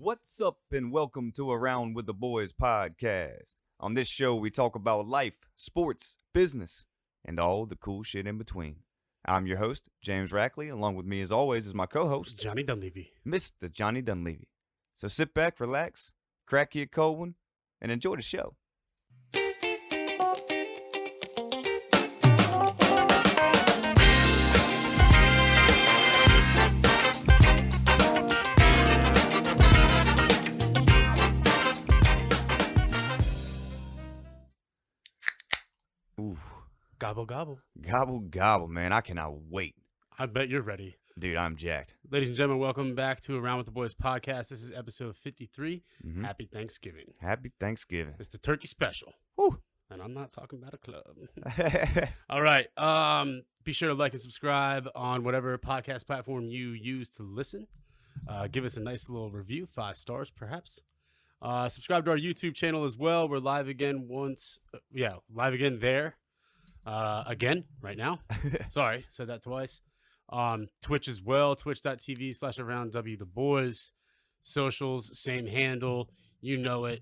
What's up and welcome to Around with the Boys podcast. On this show, we talk about life, sports, business, and all the cool shit in between. I'm your host, James Rackley. Along with me, as always, is my co-host, Johnny Dunleavy. Mr. Johnny Dunleavy. So sit back, relax, crack you a cold one, and enjoy the show. Ooh. Gobble, gobble. Gobble, gobble, man. I cannot wait. I bet you're ready. Dude, I'm jacked. Ladies and gentlemen, welcome back to Around with the Boys podcast. This is episode 53. Mhm. Happy Thanksgiving. Happy Thanksgiving. It's the turkey special. Woo. And I'm not talking about a club. All right. Be sure to like and subscribe on whatever podcast platform you use to listen. Give us a nice little review, 5 stars perhaps. Subscribe to our YouTube channel as well. We're live again live again there. Again, right now. Sorry, said that twice. Twitch as well, twitch.tv/AroundW the Boys. Socials, same handle. You know it.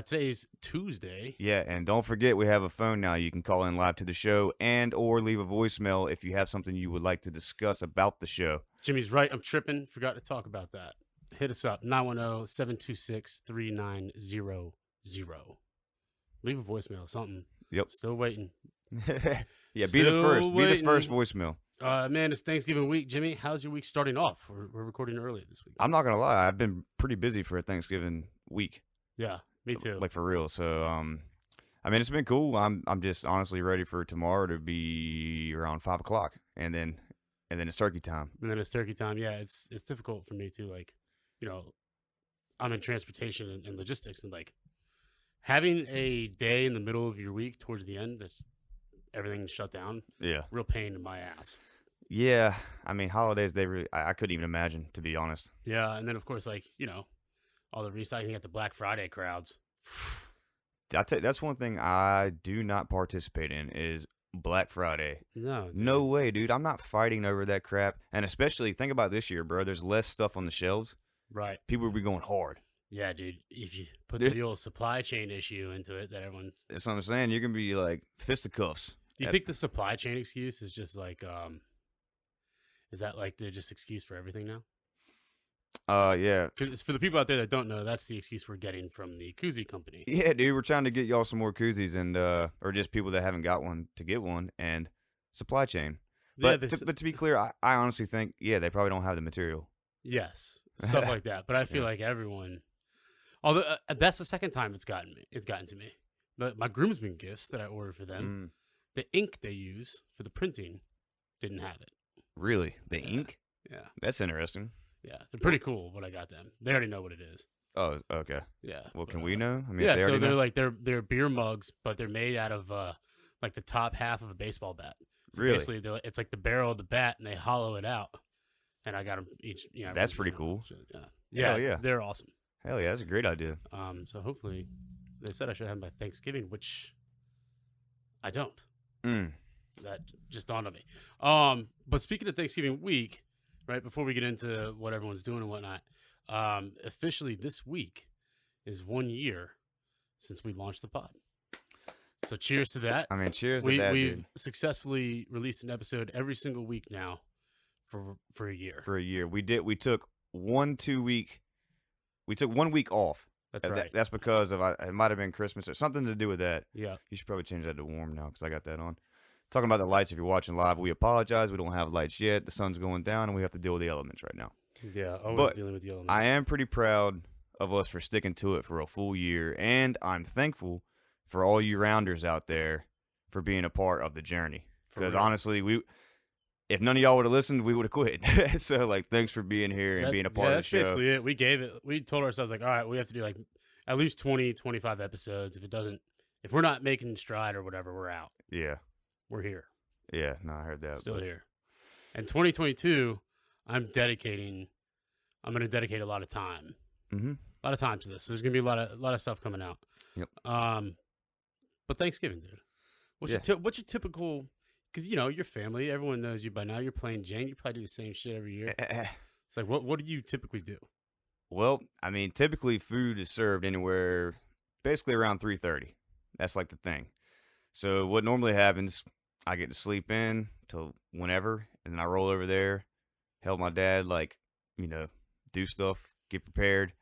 Today's Tuesday. Yeah, and don't forget we have a phone now. You can call in live to the show and or leave a voicemail if you have something you would like to discuss about the show. Jimmy's right. I'm tripping. Forgot to talk about that. Hit us up, 910-726-3900. Leave a voicemail, something. Yep. Still waiting. Yeah, be the first. Be the waiting. first voicemail. Man, it's Thanksgiving week. Jimmy, how's your week starting off? We're recording early this week. I'm not gonna lie, I've been pretty busy for a Thanksgiving week. Yeah, me too. Like for real. So I mean it's been cool. I'm just honestly ready for tomorrow to be around 5:00 and then it's turkey time. And then it's turkey time. Yeah, it's difficult for me too. Like, you know, I'm in transportation and logistics, and like having a day in the middle of your week towards the end that's everything's shut down. Yeah. Real pain in my ass. Yeah. I mean holidays I couldn't even imagine, to be honest. Yeah, and then of course, like, you know, all the recycling at the Black Friday crowds. I tell you, that's one thing I do not participate in is Black Friday. No. Dude. No way, dude. I'm not fighting over that crap. And especially think about this year, bro. There's less stuff on the shelves. Right. People will be going hard. Yeah, dude. If you put the old supply chain issue into it, that everyone's. That's what I'm saying. You're gonna be like fisticuffs. You think the supply chain excuse is just like, is that like the just excuse for everything now? Yeah. Because for the people out there that don't know, that's the excuse we're getting from the koozie company. Yeah, dude. We're trying to get y'all some more koozies and or just people that haven't got one to get one and supply chain. But Yeah, but to be clear, I honestly think they probably don't have the material. Yes, stuff like that. But I feel like everyone, although that's the second time it's gotten to me. But my groomsmen gifts that I ordered for them, the ink they use for the printing didn't have it. Really? The ink? Yeah. That's interesting. Yeah, they're pretty cool. What I got them, they already know what it is. Oh, okay. Yeah. Well, can we know? I mean, Yeah. if they So already they're know? like they're beer mugs, but they're made out of like the top half of a baseball bat. So Really? basically, it's like the barrel of the bat, and they hollow it out. And I got them each. You know, That's pretty cool. Yeah. Hell yeah. They're awesome. Hell yeah, that's a great idea. So hopefully, they said I should have them by Thanksgiving, which I don't. That just dawned on me. But speaking of Thanksgiving week, right before we get into what everyone's doing and whatnot, officially this week is 1 year since we launched the pod. So cheers to that. I mean, cheers to that, We've dude. successfully released an episode every single week now for a year. For a year, we took 1 week off. That's right. That's because of it might have been Christmas or something to do with that. Yeah. You should probably change that to warm now because I got that on. Talking about the lights, if you're watching live, we apologize. We don't have lights yet. The sun's going down, and we have to deal with the elements right now. Yeah, always But dealing with the elements. I am pretty proud of us for sticking to it for a full year, and I'm thankful for all you rounders out there for being a part of the journey. Because honestly, if none of y'all would have listened, we would have quit. So, like, thanks for being here and being a part of the show. That's basically it. We told ourselves, like, all right, we have to do, like, at least 20, 25 episodes. If we're not making stride or whatever, we're out. Yeah. We're here. Yeah, no, I heard that. Still here. And 2022, I'm going to dedicate a lot of time. Mm-hmm. A lot of time to this. There's going to be a lot of stuff coming out. Yep. But Thanksgiving, dude. What's your typical? Because your family, everyone knows you by now. You're playing Jane. You probably do the same shit every year. It's like, what do you typically do? Well, I mean, typically food is served anywhere basically around 3:30. That's like the thing. So what normally happens, I get to sleep in till whenever, and then I roll over there, help my dad, like, you know, do stuff, get prepared.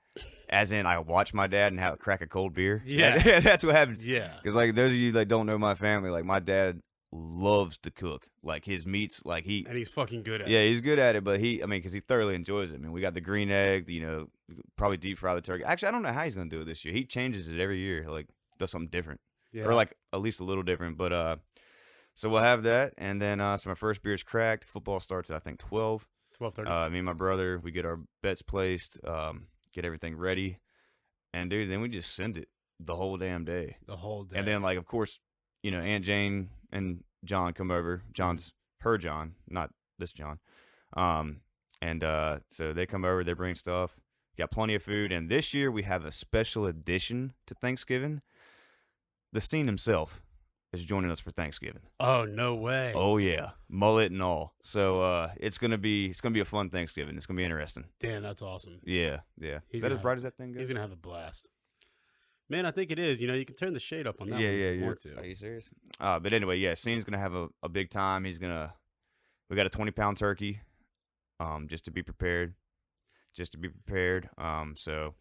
As in, I watch my dad and have crack a cold beer. Yeah. That's what happens. Yeah. Because, like, those of you that don't know my family, like, my dad loves to cook. Like, his meats, like, And he's fucking good at yeah, it. he's good at it, but because he thoroughly enjoys it. I mean, we got the green egg, probably deep fry the turkey. Actually, I don't know how he's going to do it this year. He changes it every year, like, does something different. Yeah. Or, like, at least a little different. But, so we'll have that. And then, so my first beer's cracked. Football starts at, I think, 12. 12:30. Me and my brother, we get our bets placed, get everything ready. And, dude, then we just send it the whole damn day. The whole day. And then, like, of course, Aunt Jane and John come over. Her John, not this John. So they come over, they bring stuff. Got plenty of food. And this year we have a special addition to Thanksgiving. The Scene himself is joining us for Thanksgiving. Oh, no way. Oh yeah, mullet and all. So it's gonna be a fun Thanksgiving. It's gonna be interesting. Damn, that's awesome. Yeah. Is that as bright as that thing goes? He's gonna have a blast. Man, I think it is. You can turn the shade up on that. Yeah. If you want to. Are you serious? But anyway, yeah, Scene's gonna have a big time. We got a 20-pound turkey, just to be prepared. So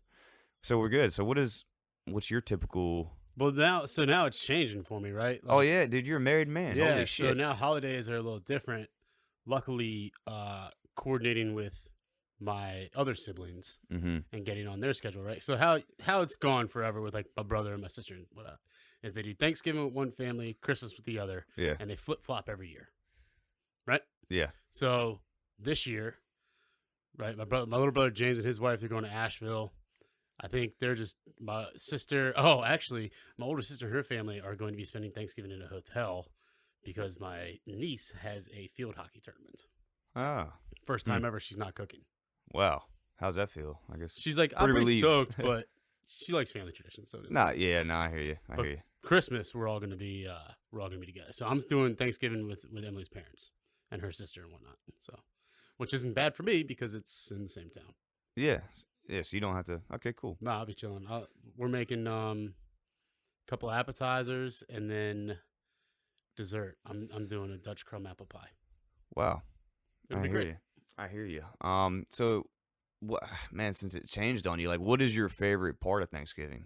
we're good. So what's your typical? Well, now it's changing for me, right? Oh yeah, dude, you're a married man. Yeah. Holy shit. So now holidays are a little different. Luckily, coordinating with my other siblings and getting on their schedule, right? So how it's gone forever with like my brother and my sister and whatnot is they do Thanksgiving with one family, Christmas with the other, Yeah. and they flip flop every year, right? Yeah. So this year, right, my little brother James and his wife, they're going to Asheville. I think they're just my sister. Oh, actually, my older sister and her family are going to be spending Thanksgiving in a hotel because my niece has a field hockey tournament. Ah. First time ever she's not cooking. Wow. How's that feel? I guess She's like, I'm pretty relieved. stoked, but she likes family traditions. So does I hear you. I But hear you. Christmas, we're all gonna be together. So I'm doing Thanksgiving with Emily's parents and her sister and whatnot. So, which isn't bad for me because it's in the same town. Yeah. Yes, you don't have to. Okay, cool. Nah, I'll be chilling. We're making a couple appetizers and then dessert. I'm doing a Dutch crumb apple pie. Wow. It'll be great. I hear you. So, what, man, since it changed on you, like, what is your favorite part of Thanksgiving?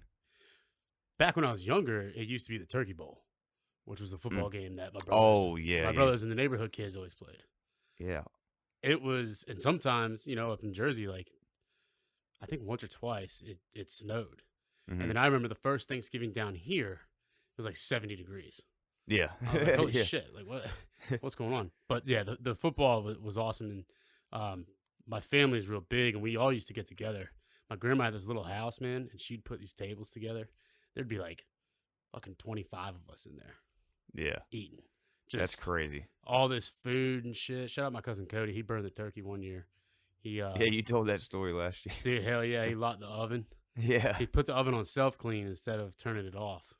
Back when I was younger, it used to be the Turkey Bowl, which was the football game that my brothers and the neighborhood kids always played. Yeah. It was, and sometimes, up in Jersey, like, I think once or twice it snowed. Mm-hmm. And then I remember the first Thanksgiving down here, it was like 70 degrees. Yeah. I was like, holy shit, like what's going on? But yeah, the football was awesome. And my family's real big and we all used to get together. My grandma had this little house, man, and she'd put these tables together. There'd be like fucking 25 of us in there. Yeah. Eating. That's crazy. All this food and shit. Shout out my cousin Cody. He burned the turkey one year. Yeah, you told that story last year. Dude, hell yeah. He locked the oven. Yeah. He put the oven on self-clean instead of turning it off.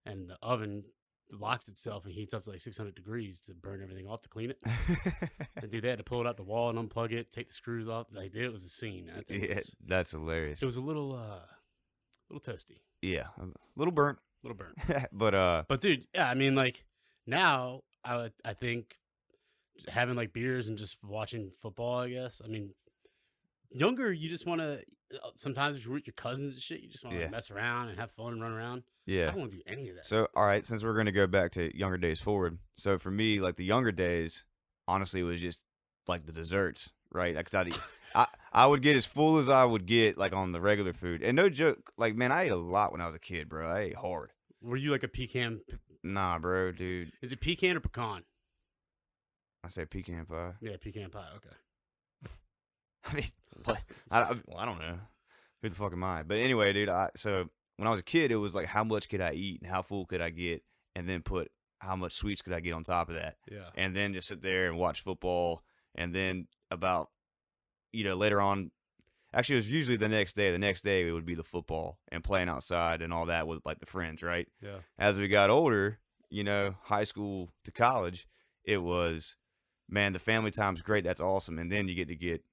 And the oven locks itself and heats up to like 600 degrees to burn everything off to clean it. And dude, they had to pull it out the wall and unplug it, take the screws off. Like, dude, it was a scene. I think that's hilarious. It was a little toasty. Yeah, a little burnt. But dude, yeah, I mean, like, now I think having like beers and just watching football, I guess. I mean, younger, you just want to, sometimes if you're with your cousins and shit, you just want to mess around and have fun and run around. Yeah. I don't want to do any of that. So, all right, since we're going to go back to younger days forward. So, for me, like the younger days, honestly, it was just like the desserts, right? I would get as full as I would get like on the regular food. And no joke, like, man, I ate a lot when I was a kid, bro. I ate hard. Were you like a pecan? Nah, bro, dude. Is it pecan or pecan? I say pecan pie. Yeah, pecan pie. Okay. I mean, what? I don't know. Who the fuck am I? But anyway, dude, so when I was a kid, it was like how much could I eat and how full could I get, and then put how much sweets could I get on top of that. Yeah. And then just sit there and watch football. And then about, later on, actually, it was usually the next day. The next day, it would be the football and playing outside and all that with like the friends, right? Yeah. As we got older, high school to college, it was, man, the family time's great. That's awesome. And then you get to get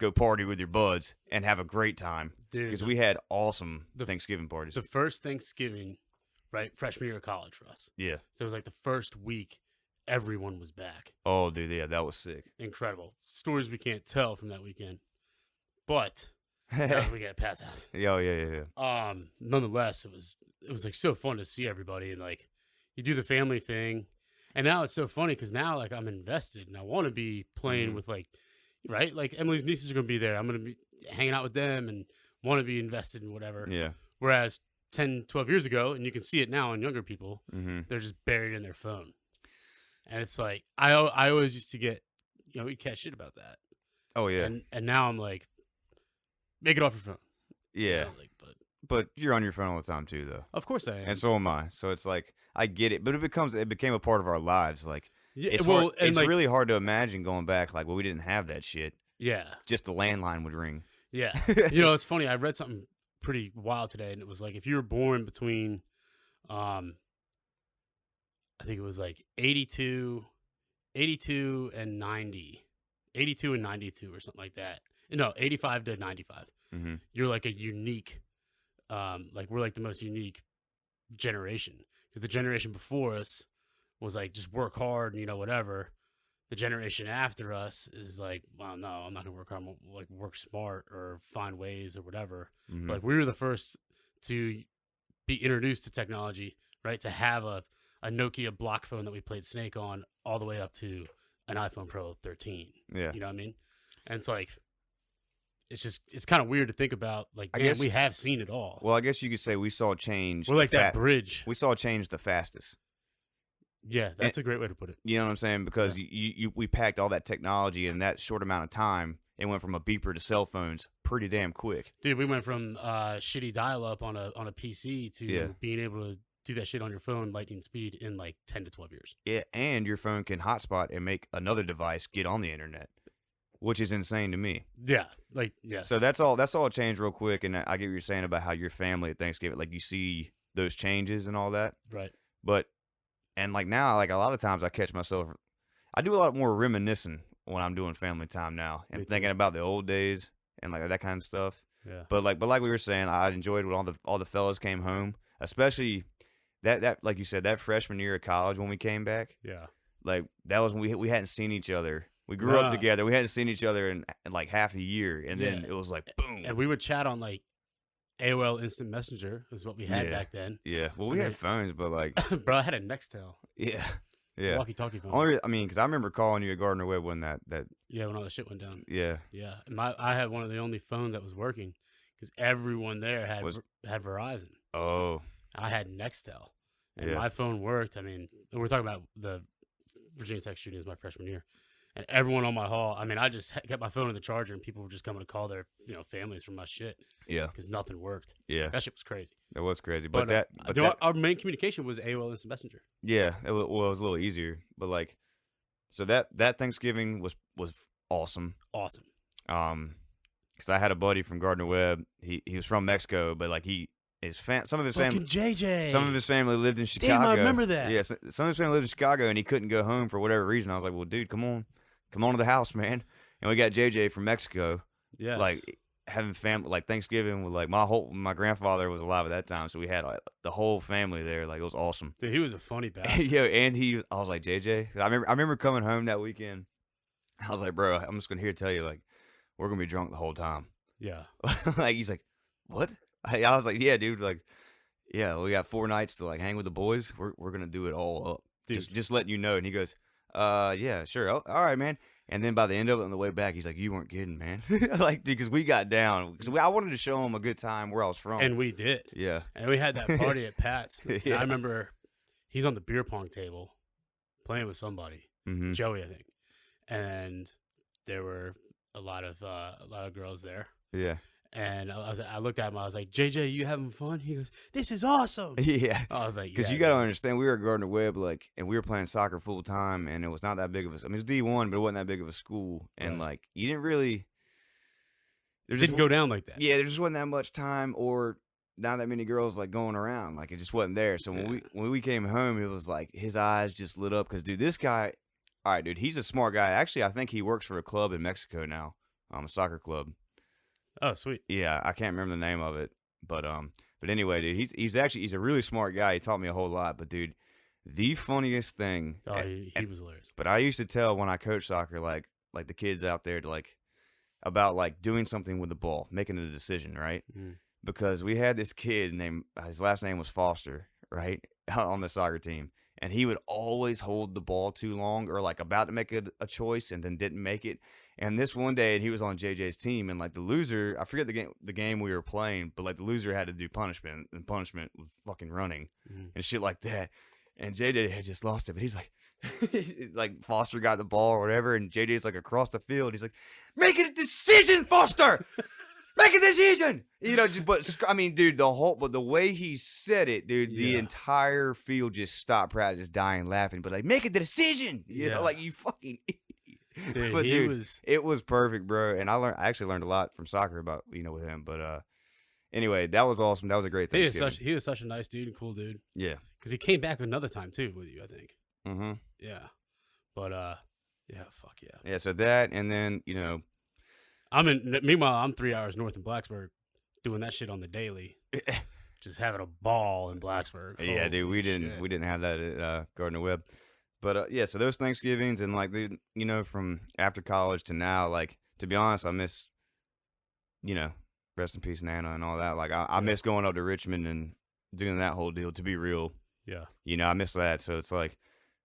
go party with your buds and have a great time. Dude, Because we had awesome Thanksgiving parties. The first Thanksgiving, right, freshman year of college for us. Yeah. So it was like the first week, everyone was back. Oh, dude, yeah, that was sick. Incredible. Stories we can't tell from that weekend. But we got pass out. Yeah. Nonetheless, it was like so fun to see everybody, and like you do the family thing. And now it's so funny because now like I'm invested and I want to be playing with like, right? Like Emily's nieces are going to be there. I'm going to be hanging out with them and want to be invested in whatever. Yeah. Whereas 10, 12 years ago, and you can see it now in younger people, Mm-hmm. they're just buried in their phone. And it's like, I always used to get, we'd catch shit about that. Oh, yeah. And now I'm like, make it off your phone. Yeah. But you're on your phone all the time too, though. Of course I am. And so am I. So it's like, I get it, but it became a part of our lives. Like, Yeah, it's well, it's like, really hard to imagine going back. Like, well, we didn't have that shit. Yeah. Just the landline would ring. Yeah. It's funny. I read something pretty wild today, and it was like if you were born between, I think it was like 82 and 90, 82 and 92 or something like that. No, 85 to 95. Mm-hmm. You're like a unique, like we're like the most unique generation. Because the generation before us was like just work hard and whatever. The generation after us is like, well, no, I'm not gonna work hard. I'm gonna, like work smart or find ways or whatever. Mm-hmm. But, like we were the first to be introduced to technology, right? To have a Nokia block phone that we played Snake on, all the way up to an iPhone Pro 13. Yeah, you know what I mean? And it's like, it's kind of weird to think about. Like, I guess we have seen it all. Well, I guess you could say we saw change. We're like that bridge. We saw change the fastest. Yeah, that's a great way to put it. You know what I'm saying? Because we packed all that technology in that short amount of time. It went from a beeper to cell phones pretty damn quick. Dude, we went from shitty dial-up on a PC to being able to do that shit on your phone lightning speed in like 10 to 12 years. Yeah, and your phone can hotspot and make another device get on the internet, which is insane to me. Yeah, like, yes. So that's all changed real quick, and I get what you're saying about how your family at Thanksgiving, like you see those changes and all that. Right. But, and like now, like a lot of times I catch myself, I do a lot more reminiscing when I'm doing family time now and thinking about the old days and like that kind of stuff. Yeah. But like we were saying, I enjoyed when all the fellas came home, especially that like you said, that freshman year of college when we came back. Yeah. Like that was when we hadn't seen each other. We grew up together. We hadn't seen each other in like half a year, and then it was like boom. And we would chat on like AOL Instant Messenger is what we had back then. Yeah. Well, we had phones, but like, bro, I had a Nextel. Yeah. Yeah. Walkie-talkie phone. I mean, because I remember calling you at Gardner Webb when that. Yeah, when all the shit went down. Yeah. Yeah. And I had one of the only phones that was working because everyone there had Verizon. Oh. I had Nextel. And my phone worked. I mean, we're talking about the Virginia Tech shooting is my freshman year. And everyone on my hall, I mean, I just kept my phone in the charger, and people were just coming to call their, families from my shit. Yeah. Because nothing worked. Yeah. That shit was crazy. It was crazy. But our main communication was AOL Instant Messenger. Yeah. It was a little easier. But like, so that Thanksgiving was awesome. Awesome. Because I had a buddy from Gardner Webb. He was from Mexico, but like some of his family, JJ. Some of his family lived in Chicago. Damn, I remember that. Yeah, some of his family lived in Chicago, and he couldn't go home for whatever reason. I was like, well, dude, come on to the house, man. And we got JJ from Mexico. Yes. Like having family, like Thanksgiving with like my grandfather was alive at that time, so we had like the whole family there. Like it was awesome. Dude, he was a funny bastard. Yeah, and I was like, JJ. I remember coming home that weekend. I was like, bro, I'm just gonna tell you, like, we're gonna be drunk the whole time. Yeah. Like he's like, what? I was like, yeah, dude. Like, yeah, we got 4 nights to like hang with the boys. We're gonna do it all up. Dude. Just letting you know. And he goes, yeah, sure. Oh, all right, man. And then by the end of it, on the way back, he's like, you weren't kidding, man. Like, dude, because we got down. Because I wanted to show him a good time where I was from. And we did. Yeah. And we had that party at Pat's. Yeah. I remember he's on the beer pong table playing with somebody, Joey, I think. And there were a lot of girls there. Yeah. And I looked at him. I was like, JJ, you having fun? He goes, this is awesome. Yeah. I was like, because you got to understand, we were at Gardner Webb, like, and we were playing soccer full time, and it was not that big of a. I mean, it was D1, but it wasn't that big of a school, and like, you didn't really. It didn't go down like that. Yeah, there just wasn't that much time, or not that many girls like going around. Like, it just wasn't there. So when we came home, it was like his eyes just lit up because, dude, this guy. All right, dude, he's a smart guy. Actually, I think he works for a club in Mexico now. a soccer club. Oh, sweet. Yeah, I can't remember the name of it, but anyway, dude, he's a really smart guy. He taught me a whole lot. But dude, the funniest thing. Oh, he was hilarious. But I used to tell when I coach soccer, like the kids out there, about like doing something with the ball, making a decision, right? Mm. Because we had this kid named his last name was Foster, right, on the soccer team, and he would always hold the ball too long or like about to make a choice and then didn't make it. And this one day he was on JJ's team, and like the loser, I forget the game we were playing, but like the loser had to do punishment, and punishment was fucking running and shit like that. And JJ had just lost it, but he's like, like Foster got the ball or whatever, and JJ's like across the field. He's like, "Make a decision, Foster. Make a decision." You know, but I mean, dude, the way he said it, dude, the entire field just stopped practice, dying laughing. But like, make a decision. You know, like you fucking idiot. Dude, But dude, it was perfect, bro. And I actually learned a lot from soccer about with him. But anyway, that was awesome. That was a great thing. He was such a nice dude and cool dude. Yeah, because he came back another time too with you, I think. Mm-hmm. Yeah, but yeah, fuck yeah. Yeah, so that, and then Meanwhile, I'm 3 hours north in Blacksburg, doing that shit on the daily. Just having a ball in Blacksburg. Yeah, dude, we didn't have that at Gardner Webb. But yeah, so those Thanksgivings and like from after college to now, like to be honest, I miss, rest in peace Nana and all that. Like I miss going up to Richmond and doing that whole deal. To be real, yeah, I miss that. So it's like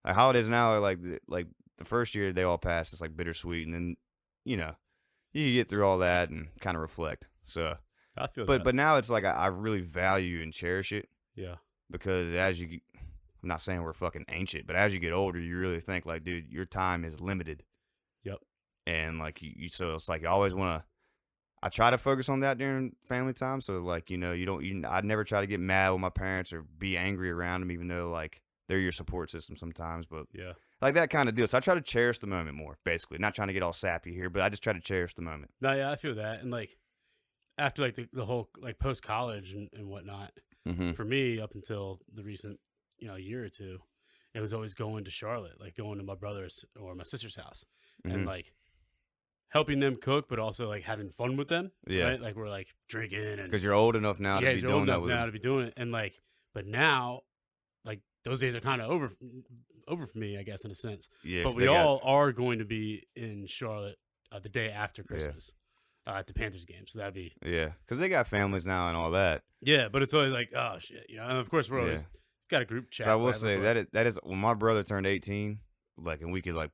holidays now are like the first year they all pass. It's like bittersweet, and then you get through all that and kind of reflect. So I feel but now it's like I really value and cherish it. Yeah, because I'm not saying we're fucking ancient, but as you get older, you really think like, dude, your time is limited. Yep. And like so it's like you always want to. I try to focus on that during family time. So like I'd never try to get mad with my parents or be angry around them, even though like they're your support system sometimes. But yeah, like that kind of deal. So I try to cherish the moment more. Basically, not trying to get all sappy here, but I just try to cherish the moment. No, yeah, I feel that. And like after like the whole like post college and whatnot, for me up until the recent year or two, it was always going to Charlotte, like going to my brother's or my sister's house, and like helping them cook, but also like having fun with them. Yeah, right? Like we're like drinking and because you're old enough now to be doing that with them. To be doing it, and like, but now, like those days are kind of over for me, I guess, in a sense. Yeah, but we all are going to be in Charlotte the day after Christmas. At the Panthers game, so that'd be because they got families now and all that. Yeah, but it's always like, oh shit, and of course we're always got a group chat. So I will say that is when my brother turned 18, like, and we could like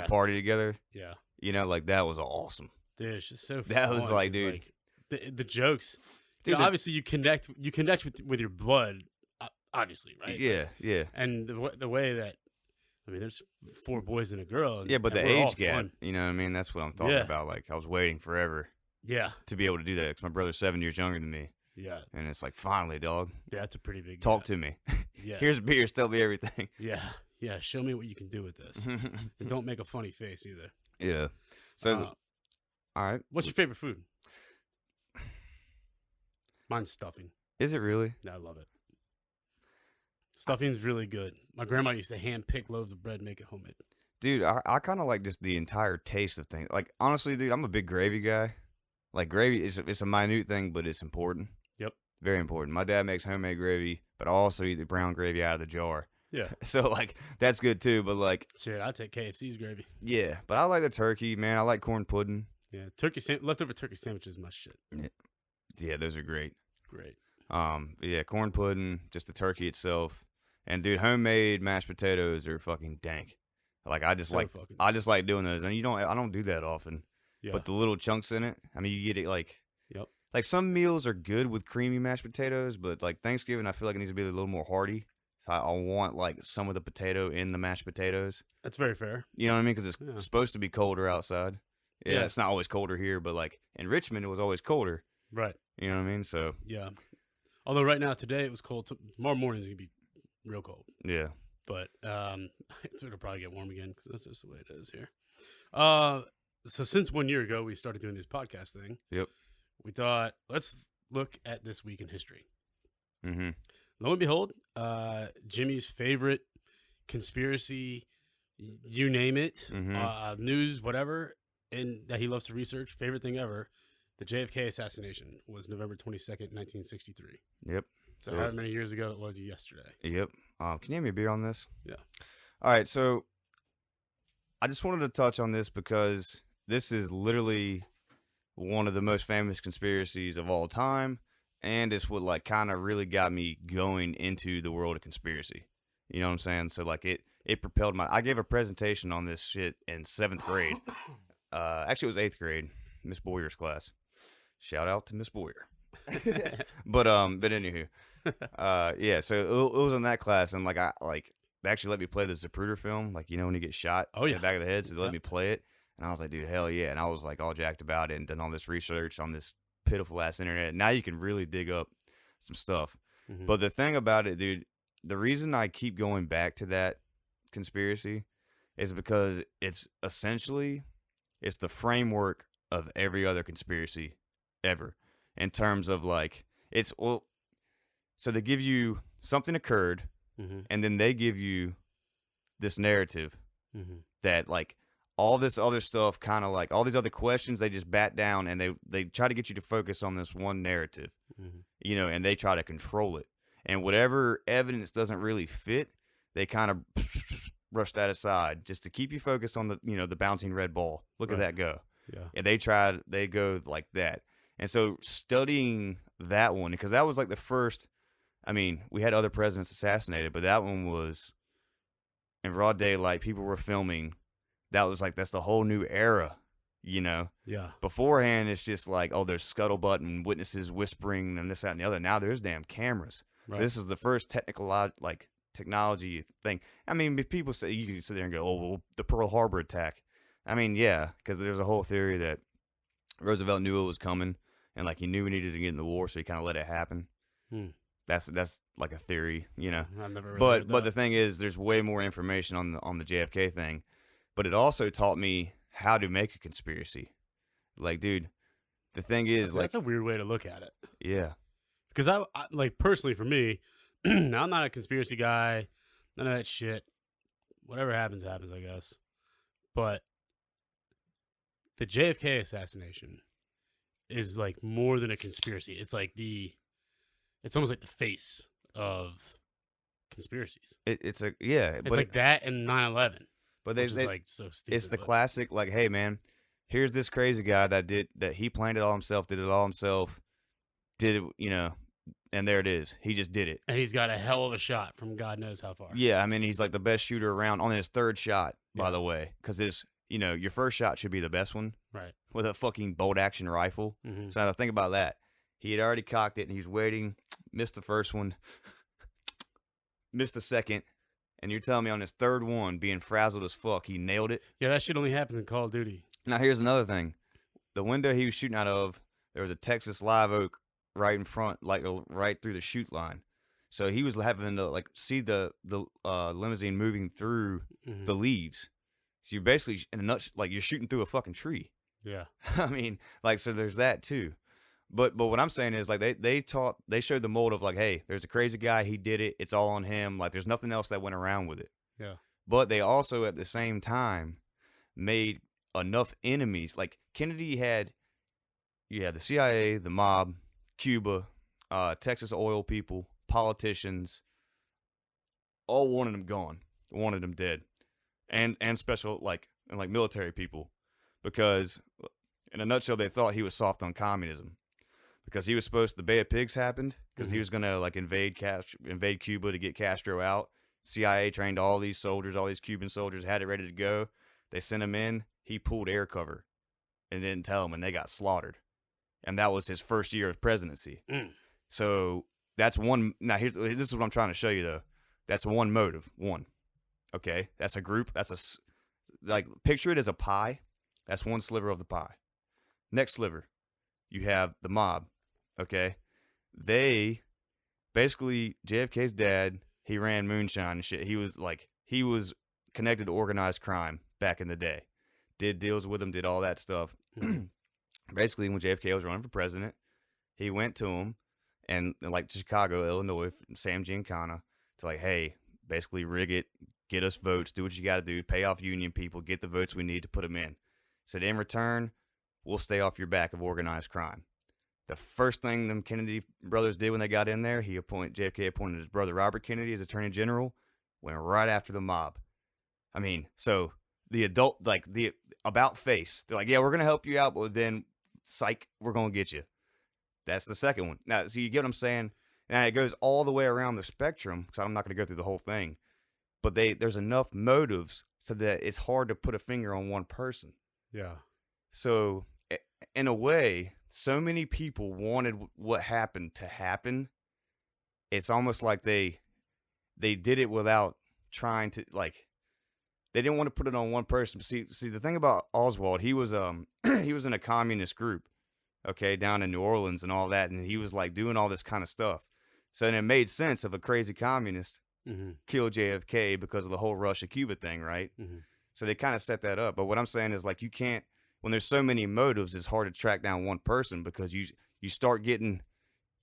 party together. Yeah, like that was awesome. Dude, it's just so. That fun. was like, dude, like, the jokes. Dude, obviously you connect with your blood, obviously, right? Yeah, like, yeah. And the way that. I mean, there's 4 boys and a girl. Yeah, but the age gap, you know what I mean? That's what I'm talking about. Like, I was waiting forever to be able to do that because my brother's 7 years younger than me. Yeah. And it's like, finally, dog. Yeah, that's a pretty big Talk to me. Yeah. Here's beer, tell me everything. Yeah. Yeah, show me what you can do with this. And don't make a funny face either. Yeah. So, all right. What's your favorite food? Mine's stuffing. Is it really? Yeah, I love it. Stuffing's really good. My grandma used to hand pick loaves of bread and make it homemade. Dude, I kind of like just the entire taste of things. Like, honestly, dude, I'm a big gravy guy. Like, gravy, it's a minute thing, but it's important. Yep. Very important. My dad makes homemade gravy, but I also eat the brown gravy out of the jar. Yeah. So, like, that's good, too. But, like... Shit, I take KFC's gravy. Yeah, but I like the turkey, man. I like corn pudding. Yeah, leftover turkey sandwiches is my shit. Yeah, those are great. Great. Yeah, corn pudding, just the turkey itself. And dude, homemade mashed potatoes are fucking dank. Like I just like doing those, and I don't do that often. Yeah. But the little chunks in it, I mean, you get it like. Yep. Like some meals are good with creamy mashed potatoes, but like Thanksgiving, I feel like it needs to be a little more hearty. So I want like some of the potato in the mashed potatoes. That's very fair. You know what I mean? Because it's supposed to be colder outside. Yeah, it's not always colder here, but like in Richmond, it was always colder. Right. You know what I mean? So. Yeah. Although right now today it was cold. Tomorrow morning is gonna be real cold. Yeah. But it'll probably get warm again because that's just the way it is here. So since 1 year ago we started doing this podcast thing. Yep. We thought let's look at this week in history. Mm-hmm. Lo and behold, Jimmy's favorite conspiracy, you name it, news, whatever, and that he loves to research, favorite thing ever, the JFK assassination was November 22nd, 1963. Yep. So however many years ago it was yesterday. Yep. Can you hand me a beer on this? Yeah. All right. So I just wanted to touch on this because this is literally one of the most famous conspiracies of all time, and it's what like kind of really got me going into the world of conspiracy. You know what I'm saying? So like it propelled I gave a presentation on this shit in 7th grade. Actually, it was 8th grade, Miss Boyer's class. Shout out to Miss Boyer. but anywho, yeah. So it was in that class, and like they actually let me play the Zapruder film, like when you get shot in the back of the head, so they let me play it, and I was like, dude, hell yeah, and I was like all jacked about it, and done all this research on this pitiful ass internet. Now you can really dig up some stuff. Mm-hmm. But the thing about it, dude, the reason I keep going back to that conspiracy is because it's the framework of every other conspiracy ever, in terms of like so they give you something occurred, mm-hmm. and then they give you this narrative mm-hmm. that like all this other stuff, kind of like all these other questions, they just bat down, and they try to get you to focus on this one narrative, mm-hmm. And they try to control it, and whatever evidence doesn't really fit, they kind of brush that aside just to keep you focused on the the bouncing red ball. Look at that go. Yeah. And they go like that. And so studying that one, because that was like the first, I mean, we had other presidents assassinated, but that one was in broad daylight. People were filming. That's the whole new era, Yeah. Beforehand, it's just like, oh, there's scuttlebutt and witnesses whispering and this, that, and the other. Now there's damn cameras. Right. So this is the first technology thing. I mean, if people say, you can sit there and go, oh, well, the Pearl Harbor attack. I mean, yeah, because there's a whole theory that Roosevelt knew it was coming, and like he knew we needed to get in the war, so he kind of let it happen. That's like a theory, I've never really heard that. But the thing is, there's way more information on the JFK thing. But it also taught me how to make a conspiracy. Like, dude, the thing is, that's a weird way to look at it. Yeah. Because I like personally for me, now I'm not a conspiracy guy, none of that shit. Whatever happens, happens, I guess. But the JFK assassination is like more than a conspiracy. It's like it's almost like the face of conspiracies. It's It's like that and 9/11. But which is like so stupid. It's the classic, like, hey man, here's this crazy guy that he planned it all himself, did it all himself, did it, and there it is. He just did it. And he's got a hell of a shot from God knows how far. Yeah, I mean, he's like the best shooter around on his third shot, by the way, because your first shot should be the best one. Right. With a fucking bolt action rifle. Mm-hmm. So now think about that. He had already cocked it, and he's waiting, missed the first one, missed the second, and you're telling me on his third one, being frazzled as fuck, he nailed it? Yeah, that shit only happens in Call of Duty. Now, here's another thing. The window he was shooting out of, there was a Texas live oak right in front, like right through the shoot line. So he was having to like see the limousine moving through the leaves. So you're basically in a nutshell, like you're shooting through a fucking tree. Yeah. I mean, like, so there's that too. But what I'm saying is, like, they showed the mold of like, hey, there's a crazy guy, he did it, it's all on him. Like, there's nothing else that went around with it. Yeah. But they also at the same time made enough enemies. Like Kennedy had, the CIA, the mob, Cuba, Texas oil people, politicians, all wanted him gone, wanted him dead, and special like military people, because in a nutshell they thought he was soft on communism, because he was the Bay of Pigs happened because he was gonna like invade Cuba to get Castro out. CIA trained all these soldiers, all these Cuban soldiers, had it ready to go. They sent him in. He pulled air cover and didn't tell them, and they got slaughtered. And that was his first year of presidency. So that's one. Now this is what I'm trying to show you though. That's one motive. One. Okay, that's a group. That's picture it as a pie. That's one sliver of the pie. Next sliver, you have the mob. Okay, they basically JFK's dad. He ran moonshine and shit. He was connected to organized crime back in the day. Did deals with him. Did all that stuff. Basically, when JFK was running for president, he went to him and like Chicago, Illinois, Sam Giancana, to like, hey, basically rig it, get us votes, do what you got to do, pay off union people, get the votes we need to put them in. Said, in return, we'll stay off your back of organized crime. The first thing them Kennedy brothers did when they got in there, JFK appointed his brother Robert Kennedy as Attorney General, went right after the mob. I mean, so the about face, they're like, yeah, we're going to help you out, but then, psych, we're going to get you. That's the second one. Now, so you get what I'm saying? And it goes all the way around the spectrum, because I'm not going to go through the whole thing, but there's enough motives so that it's hard to put a finger on one person. Yeah. So, in a way, so many people wanted what happened to happen. It's almost like they did it without trying to, like, they didn't want to put it on one person. See, the thing about Oswald, he was he was in a communist group, okay, down in New Orleans and all that, and he was like doing all this kind of stuff. So then it made sense of a crazy communist kill JFK because of the whole Russia-Cuba thing, right? Mm-hmm. So they kind of set that up. But what I'm saying is, like, you can't, when there's so many motives, it's hard to track down one person because you start getting,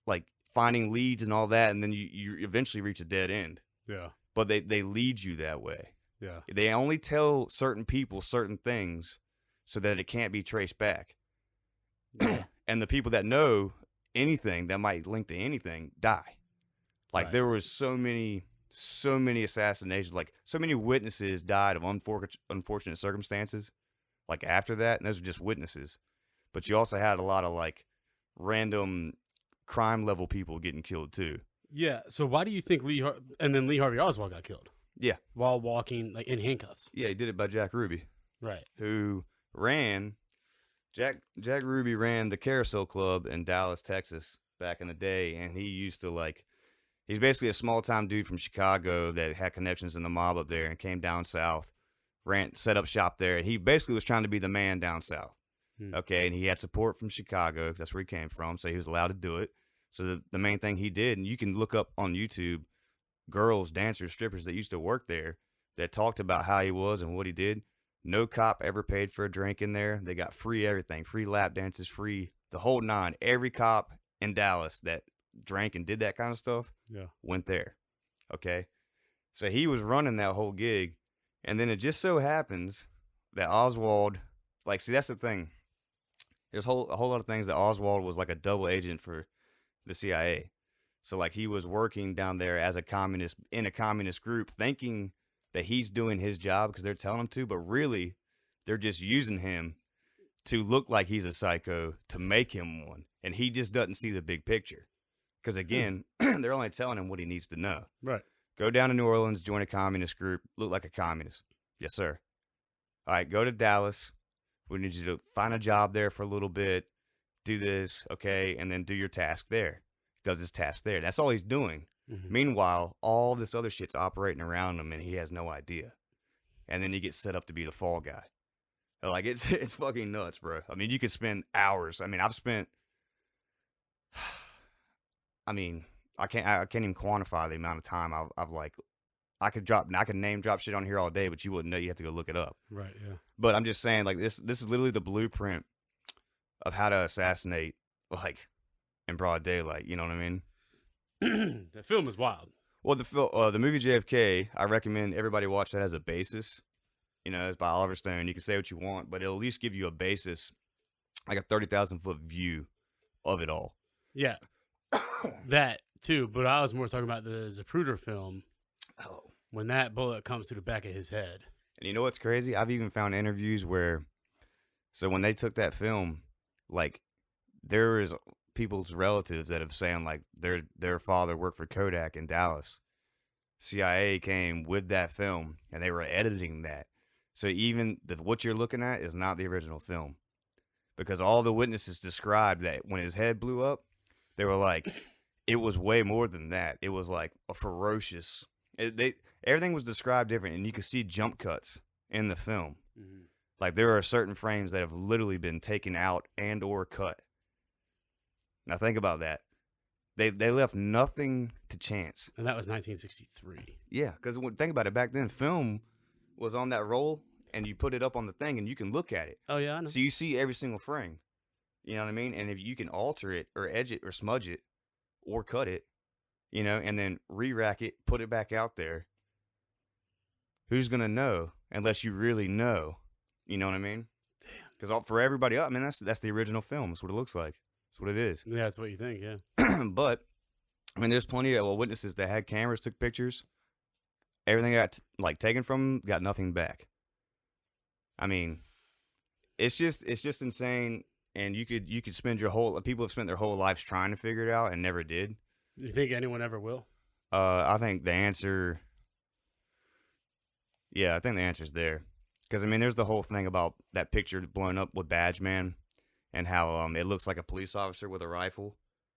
like, finding leads and all that, and then you eventually reach a dead end. Yeah. But they lead you that way. Yeah. They only tell certain people certain things so that it can't be traced back. Yeah. And the people that know anything that might link to anything die. Like, there was so many assassinations, like so many witnesses died of unfortunate circumstances, like after that, and those are just witnesses. But you also had a lot of like random crime level people getting killed too. Yeah. So why do you think Lee Harvey Oswald got killed? Yeah. While walking like in handcuffs. Yeah, he did it by Jack Ruby. Right. Who ran Jack Ruby ran the Carousel Club in Dallas, Texas back in the day, and he used to like, he's basically a small-time dude from Chicago that had connections in the mob up there and came down south, set up shop there, and he basically was trying to be the man down south. Okay, and he had support from Chicago because that's where he came from, so he was allowed to do it. So the main thing he did, and you can look up on YouTube, girls, dancers, strippers that used to work there that talked about how he was and what he did. No cop ever paid for a drink in there. They got free everything, free lap dances, free the whole nine. Every cop in Dallas that drank and did that kind of stuff went there. Okay, so he was running that whole gig, and then it just so happens that Oswald, like, see, that's the thing. There's a whole lot of things that Oswald was like a double agent for the CIA. So like he was working down there as a communist in a communist group, thinking that he's doing his job because they're telling him to, but really they're just using him to look like he's a psycho to make him one, and he just doesn't see the big picture. Because, again, they're only telling him what he needs to know. Right. Go down to New Orleans, join a communist group, look like a communist. Yes, sir. All right, go to Dallas. We need you to find a job there for a little bit, do this, okay, and then do your task there. Does his task there. That's all he's doing. Mm-hmm. Meanwhile, all this other shit's operating around him, and he has no idea. And then he gets set up to be the fall guy. Like, it's fucking nuts, bro. I mean, you could spend hours. I mean, I can't even quantify the amount of time I've like, I could name drop shit on here all day, but you wouldn't know. You have to go look it up. Right. Yeah. But I'm just saying, like, this is literally the blueprint of how to assassinate, like, in broad daylight. You know what I mean? The film is wild. Well, the movie JFK, I recommend everybody watch that as a basis. You know, it's by Oliver Stone. You can say what you want, but it'll at least give you a basis, like a 30,000-foot view of it all. Yeah. That too, but I was more talking about the Zapruder film. Oh, when that bullet comes through the back of his head. And you know what's crazy? I've even found interviews where, so when they took that film, like, there is people's relatives that have saying like their father worked for Kodak in Dallas. CIA came with that film and they were editing that. So even what you're looking at is not the original film, because all the witnesses described that when his head blew up, they were like, it was way more than that. It was like a ferocious. Everything was described different, and you could see jump cuts in the film. Mm-hmm. Like there are certain frames that have literally been taken out and or cut. Now think about that. They left nothing to chance. And that was 1963. Yeah, because think about it. Back then, film was on that roll, and you put it up on the thing, and you can look at it. Oh, yeah, I know. So you see every single frame. You know what I mean? And if you can alter it or edge it or smudge it or cut it, you know, and then re-rack it, put it back out there, who's going to know unless you really know? You know what I mean? Damn. Because for everybody else, I mean, that's the original film. That's what it looks like. That's what it is. Yeah, that's what you think, yeah. But, I mean, there's plenty of witnesses that had cameras, took pictures. Everything got, taken from them, got nothing back. I mean, it's just insane. And you could spend people have spent their whole lives trying to figure it out and never did. You think anyone ever will? I think the answer, I think the answer's there. Because, I mean, there's the whole thing about that picture blowing up with Badge Man and how it looks like a police officer with a rifle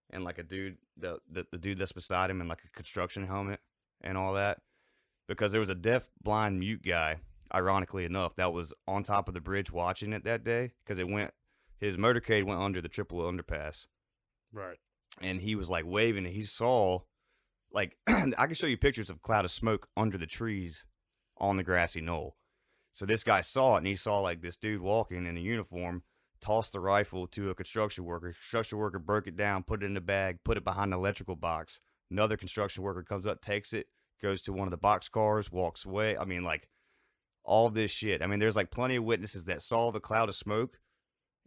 and like a dude, the dude that's beside him in like a construction helmet and all that. Because there was a deaf, blind, mute guy, ironically enough, that was on top of the bridge watching it that day because his motorcade went under the triple underpass. Right. And he was like waving and he saw, like, I can show you pictures of a cloud of smoke under the trees on the grassy knoll. So this guy saw it and he saw like this dude walking in a uniform, toss the rifle to a construction worker. Construction worker broke it down, put it in the bag, put it behind the electrical box. Another construction worker comes up, takes it, goes to one of the box cars, walks away. I mean, like, all this shit. I mean, there's like plenty of witnesses that saw the cloud of smoke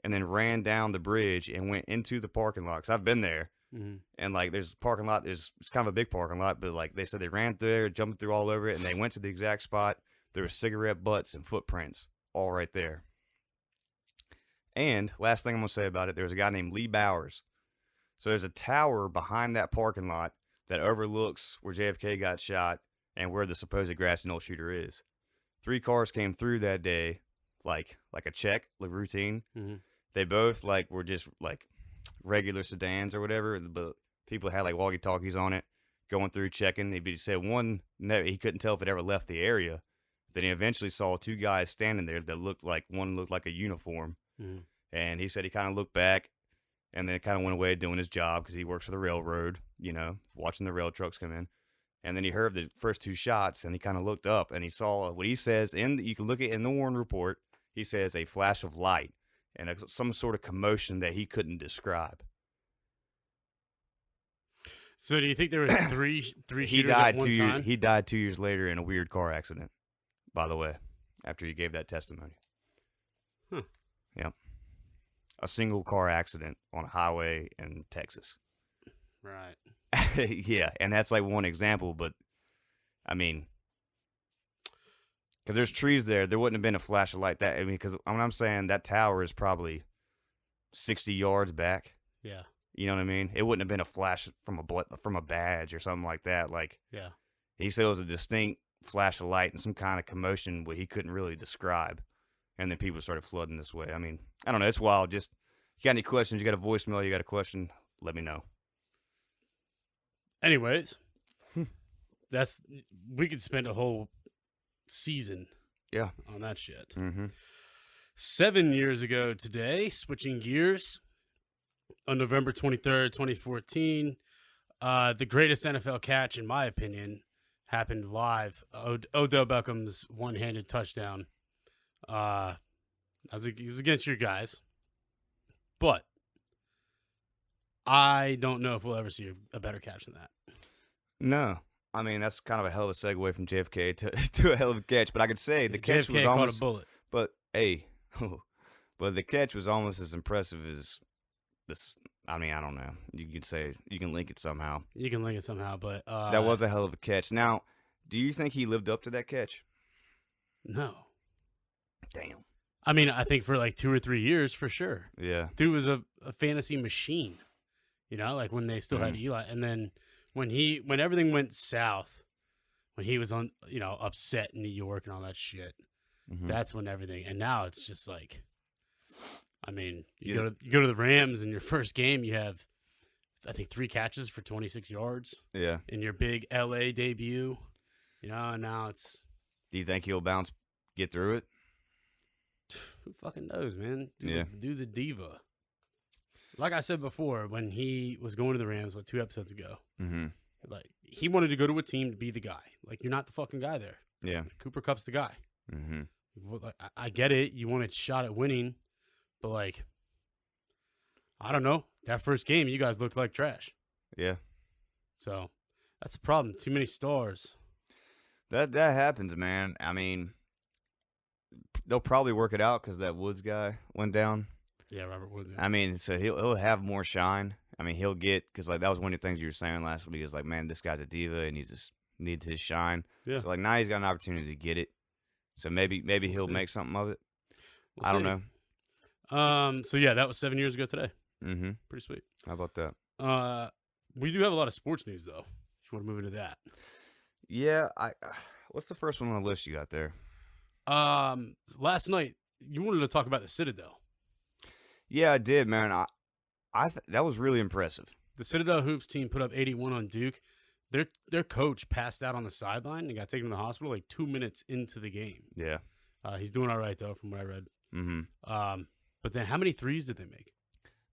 and then ran down the bridge and went into the parking lot. 'Cause I've been there. Mm-hmm. And like, there's a parking lot. It's kind of a big parking lot, but like they said, they ran through there, jumped through all over it, and they went to the exact spot. There were cigarette butts and footprints all right there. And last thing I'm gonna say about it, there was a guy named Lee Bowers. So there's a tower behind that parking lot that overlooks where JFK got shot and where the supposed grassy knoll shooter is. 3 cars came through that day, like a check, like routine. Mm-hmm. They both like were just like regular sedans or whatever, but people had like walkie-talkies on it, going through checking. He said he couldn't tell if it ever left the area. Then he eventually saw 2 guys standing there that one looked like a uniform. Mm-hmm. And he said he kind of looked back and then kind of went away doing his job because he works for the railroad, watching the rail trucks come in. And then he heard the first 2 shots and he kind of looked up and he saw what he says you can look at in the Warren report. He says a flash of light and some sort of commotion that he couldn't describe. So do you think there were three shooters at one time? He died 2 years later in a weird car accident, by the way, after he gave that testimony. Huh. Yep. A single car accident on a highway in Texas. Right. Yeah, and that's like one example, but I mean, because there's trees there wouldn't have been a flash of light. Because I'm saying that tower is probably 60 yards back. Yeah. You know what I mean? It wouldn't have been a flash from a badge or something like that. Like, yeah. He said it was a distinct flash of light and some kind of commotion what he couldn't really describe. And then people started flooding this way. I mean, I don't know. It's wild. Just, you got any questions? You got a voicemail? You got a question? Let me know. Anyways, we could spend a whole season on that shit. Mm-hmm. 7 years ago today, switching gears, on November 23rd, 2014, the greatest NFL catch, in my opinion, happened live. Odell Beckham's one-handed touchdown. It was against your guys. But I don't know if we'll ever see a better catch than that. No. I mean, that's kind of a hell of a segue from JFK to a hell of a catch. But I could say the catch JFK was almost... caught a bullet. But, hey, but the catch was almost as impressive as this. I mean, I don't know. You could say, you can link it somehow. You can link it somehow, but... that was a hell of a catch. Now, do you think he lived up to that catch? No. Damn. I mean, I think for like 2 or 3 years, for sure. Yeah. Dude was a fantasy machine, like when they still had Eli. And then when everything went south, when he was on, upset in New York and all that shit, that's when everything. And now it's just like, I mean, you go to the Rams in your first game, you have, I think, 3 catches for 26 yards. Yeah. In your big LA debut, and now it's. Do you think he'll get through it? Who fucking knows, man? Dude's a diva. Like I said before, when he was going to the Rams, 2 episodes ago, like he wanted to go to a team to be the guy. Like, you're not the fucking guy there. Yeah. Cooper Kupp's the guy. Mm-hmm. I get it. You want a shot at winning, but like, I don't know. That first game, you guys looked like trash. Yeah. So that's the problem. Too many stars. That happens, man. I mean, they'll probably work it out because that Woods guy went down. Yeah, Robert Woods. Yeah. I mean, so he'll have more shine. I mean, he'll get because like that was one of the things you were saying last week is like, man, this guy's a diva and needs his shine. Yeah. So like now he's got an opportunity to get it. So maybe he'll make something of it. I don't know. So yeah, that was 7 years ago today. Mm-hmm. Pretty sweet. How about that? We do have a lot of sports news though. If you want to move into that. Yeah. What's the first one on the list you got there? Last night you wanted to talk about the Citadel. Yeah, I did, man. That was really impressive. The Citadel Hoops team put up 81 on Duke. Their coach passed out on the sideline and got taken to the hospital like 2 minutes into the game. Yeah. He's doing all right though, from what I read. Mm-hmm. But then how many threes did they make?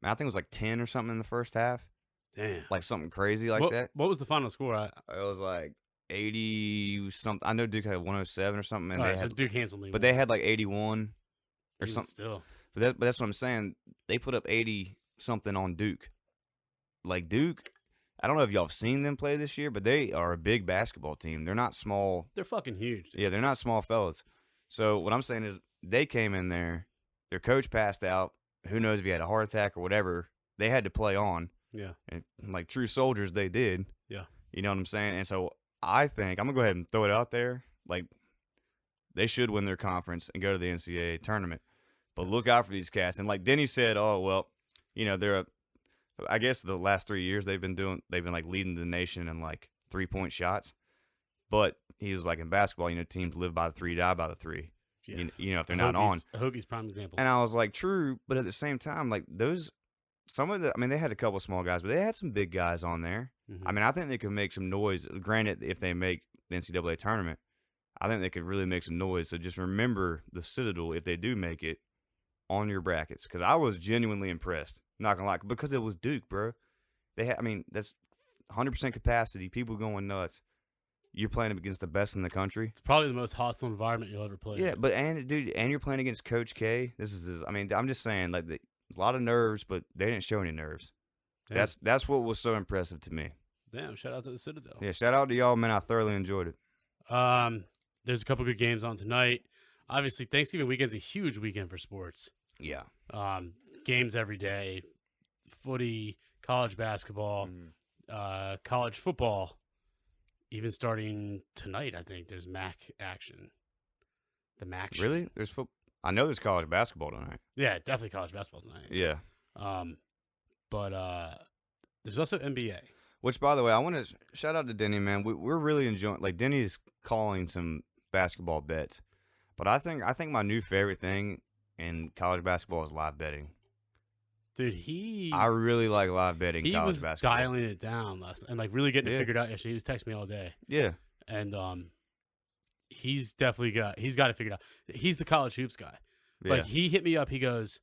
Man, I think it was like 10 or something in the first half. Damn. Like something crazy like that. What was the final score? It was like 80 something. I know Duke had 107 or something. And right, so Duke handled me. But they had like 81 or something. Still. But that's what I'm saying. They put up 80 something on Duke. Like Duke, I don't know if y'all have seen them play this year, but they are a big basketball team. They're not small. They're fucking huge. Yeah, they're not small fellas. So what I'm saying is they came in there, their coach passed out. Who knows if he had a heart attack or whatever. They had to play on. Yeah. And like true soldiers, they did. Yeah. You know what I'm saying? And so I think, I'm going to go ahead and throw it out there. Like, they should win their conference and go to the NCAA tournament. But look out for these cats. And like Denny said, oh, well, you know, I guess the last 3 years they've been like leading the nation in like 3-point shots. But he was like, in basketball, you know, teams live by the three, die by the three. Yeah. You know, if they're not on. Hoagie's prime example. And I was like, true. But at the same time, like they had a couple small guys, but they had some big guys on there. Mm-hmm. I mean, I think they could make some noise. Granted, if they make the NCAA tournament, I think they could really make some noise. So just remember the Citadel, if they do make it, on your brackets. Because I was genuinely impressed. Not going to lie. Because it was Duke, bro. That's 100% capacity. People going nuts. You're playing against the best in the country. It's probably the most hostile environment you'll ever play. Yeah, but and you're playing against Coach K. I'm just saying, like, a lot of nerves, but they didn't show any nerves. Damn. That's what was so impressive to me. Damn, shout out to the Citadel. Yeah, shout out to y'all, man. I thoroughly enjoyed it. There's a couple good games on tonight. Obviously, Thanksgiving weekend's a huge weekend for sports. Yeah. Games every day. Footy, college basketball, college football. Even starting tonight, I think there's MAC action. The MAC. Really? There's football. I know there's college basketball tonight. Yeah, definitely college basketball tonight. Yeah. But there's also NBA. Which, by the way, I want to shout out to Denny, man. We're really enjoying. Like, Denny's calling some basketball bets, but I think my new favorite thing in college basketball is live betting. Dude, I really like live betting. He college was basketball. dialing it down and like really getting it figured out yesterday. He was texting me all day. Yeah. And he's definitely got it figured out. He's the college hoops guy. Yeah. Like he hit me up. He goes,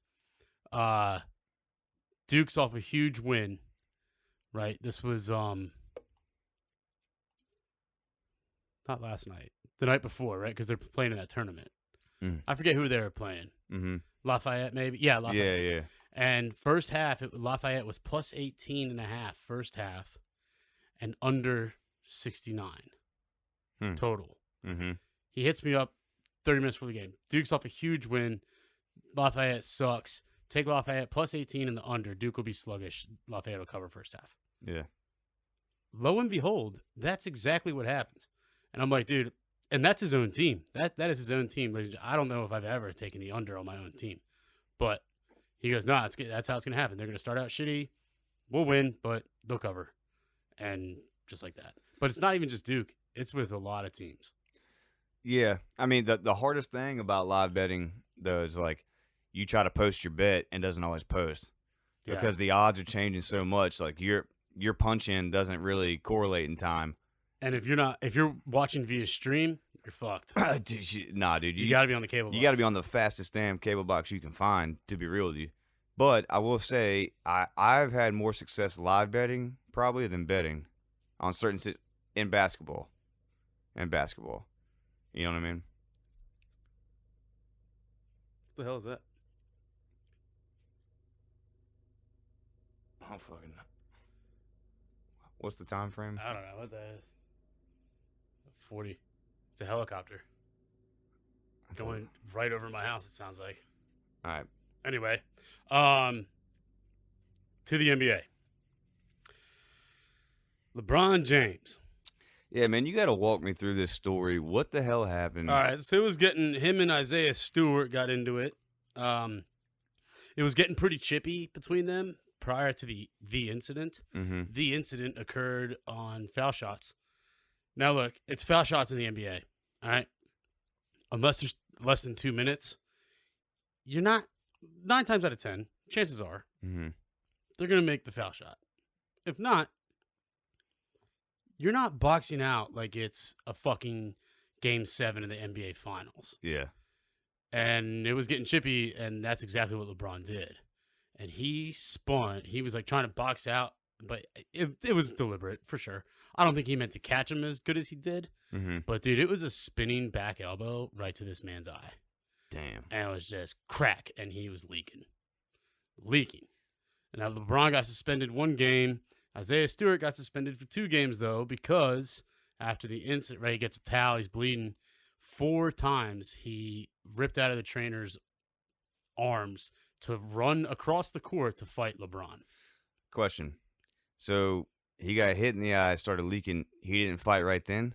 Duke's off a huge win. Right. This was not last night. The night before, right? Because they're playing in that tournament. I forget who they were playing. Mm-hmm. Lafayette, maybe. Yeah, Lafayette. Yeah. And first half, Lafayette was plus 18.5 first half, and under 69 total. Mm-hmm. He hits me up 30 minutes before the game. Duke's off a huge win. Lafayette sucks. Take Lafayette plus 18 in the under. Duke will be sluggish. Lafayette will cover first half. Yeah. Lo and behold, that's exactly what happens. And I'm like, dude, and that's his own team. That is his own team. I don't know if I've ever taken the under on my own team. But he goes, no, that's how it's going to happen. They're going to start out shitty. We'll win, but they'll cover. And just like that. But it's not even just Duke. It's with a lot of teams. Yeah. I mean, the hardest thing about live betting, though, is like you try to post your bet and doesn't always post. Yeah. Because the odds are changing so much. Like your punch-in doesn't really correlate in time. And if you're watching via stream, you're fucked. Dude, you got to be on the cable box. You got to be on the fastest damn cable box you can find, to be real with you. But I will say, I've had more success live betting probably than betting on certain in basketball. You know what I mean? What the hell is that? Oh, fucking. What's the time frame? I don't know what that is. 40. It's a helicopter. going right over my house, it sounds like. All right. Anyway, to the NBA. LeBron James. Yeah, man, you got to walk me through this story. What the hell happened? All right, so it was getting him and Isaiah Stewart got into it. It was getting pretty chippy between them prior to the incident. Mm-hmm. The incident occurred on foul shots. Now, look, it's foul shots in the NBA, all right? Unless there's less than 2 minutes, you're not, 9 times out of 10, chances are, they're going to make the foul shot. If not, you're not boxing out like it's a fucking Game 7 of the NBA Finals. Yeah. And it was getting chippy, and that's exactly what LeBron did. And he spun. He was like trying to box out, but it was deliberate for sure. I don't think he meant to catch him as good as he did. Mm-hmm. But, dude, it was a spinning back elbow right to this man's eye. Damn. And it was just crack, and he was leaking. And now LeBron got suspended 1 game. Isaiah Stewart got suspended for 2 games, though, because after the incident, right, he gets a towel, he's bleeding. 4 times he ripped out of the trainer's arms to run across the court to fight LeBron. Question. So he got hit in the eye, started leaking. He didn't fight right then?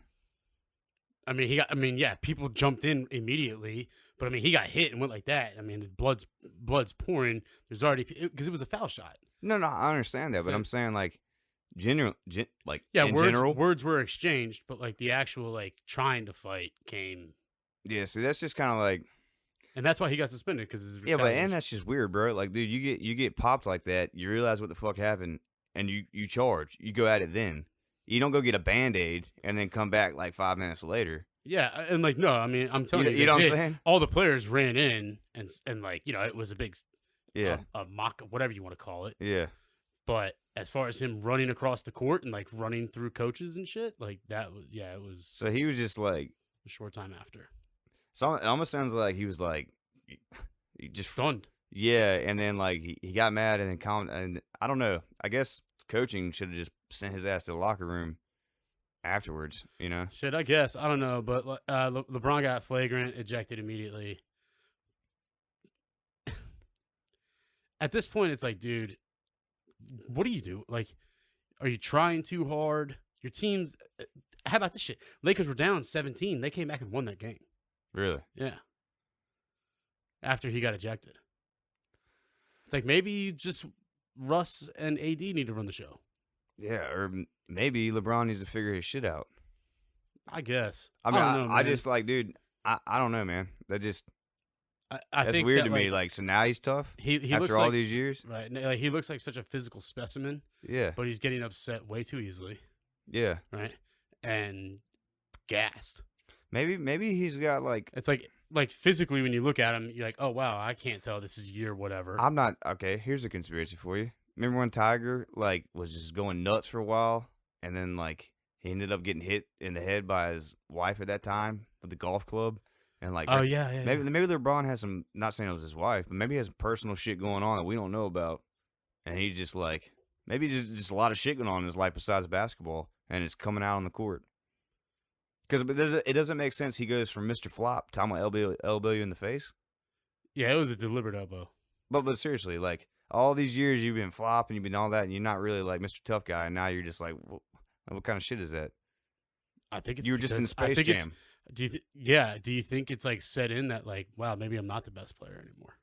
Yeah, people jumped in immediately, but he got hit and went like that. The blood's pouring. There's already, because it was a foul shot. No, I understand that, but I'm saying general, words were exchanged, but like the actual like trying to fight came. Yeah, see, that's just kind of like, and that's why he got suspended because and that's just weird, bro. Like, dude, you get popped like that, you realize what the fuck happened, and you charge, you go at it then. You don't go get a Band-Aid and then come back like 5 minutes later. Yeah, and like no, I'm telling you, you know what I'm saying? All the players ran in and like it was a big, a mock, whatever you want to call it. Yeah. But as far as him running across the court and like running through coaches and shit, like that was it was. So he was just like a short time after. So it almost sounds like he was like he just stunned. Yeah, and then like he got mad and then calmed, and I don't know. I guess coaching should have just sent his ass to the locker room afterwards. Shit, I guess I don't know, but LeBron got flagrant, ejected immediately. At this point, it's like, dude, what do you do? Like, are you trying too hard? Your team's. How about this shit? Lakers were down 17. They came back and won that game. Really? Yeah. After he got ejected. It's like maybe just Russ and AD need to run the show. Yeah, or maybe LeBron needs to figure his shit out. I guess. I don't know, I just like, dude, I don't know, man. That just. That's think weird that, to me. Like, so now he's tough he after looks all like, these years? Right. Like, he looks like such a physical specimen. Yeah. But he's getting upset way too easily. Yeah. Right? And gassed. Maybe he's got like. It's like physically when you look at him, you're like, oh, wow, I can't tell. This is year whatever. I'm not. Okay, here's a conspiracy for you. Remember when Tiger like was just going nuts for a while, and then like he ended up getting hit in the head by his wife at that time with the golf club, and like maybe LeBron has some. Not saying it was his wife, but maybe he has personal shit going on that we don't know about, and he just like maybe just a lot of shit going on in his life besides basketball, and it's coming out on the court. Because it doesn't make sense. He goes from Mr. Flop, time will elbow you in the face. Yeah, it was a deliberate elbow. But seriously, like. All these years you've been flopping, you've been all that, and you're not really like Mr. Tough Guy, and now you're just like, what kind of shit is that? I think it's you were just in Space Jam. Do you think it's like set in that like, wow, maybe I'm not the best player anymore?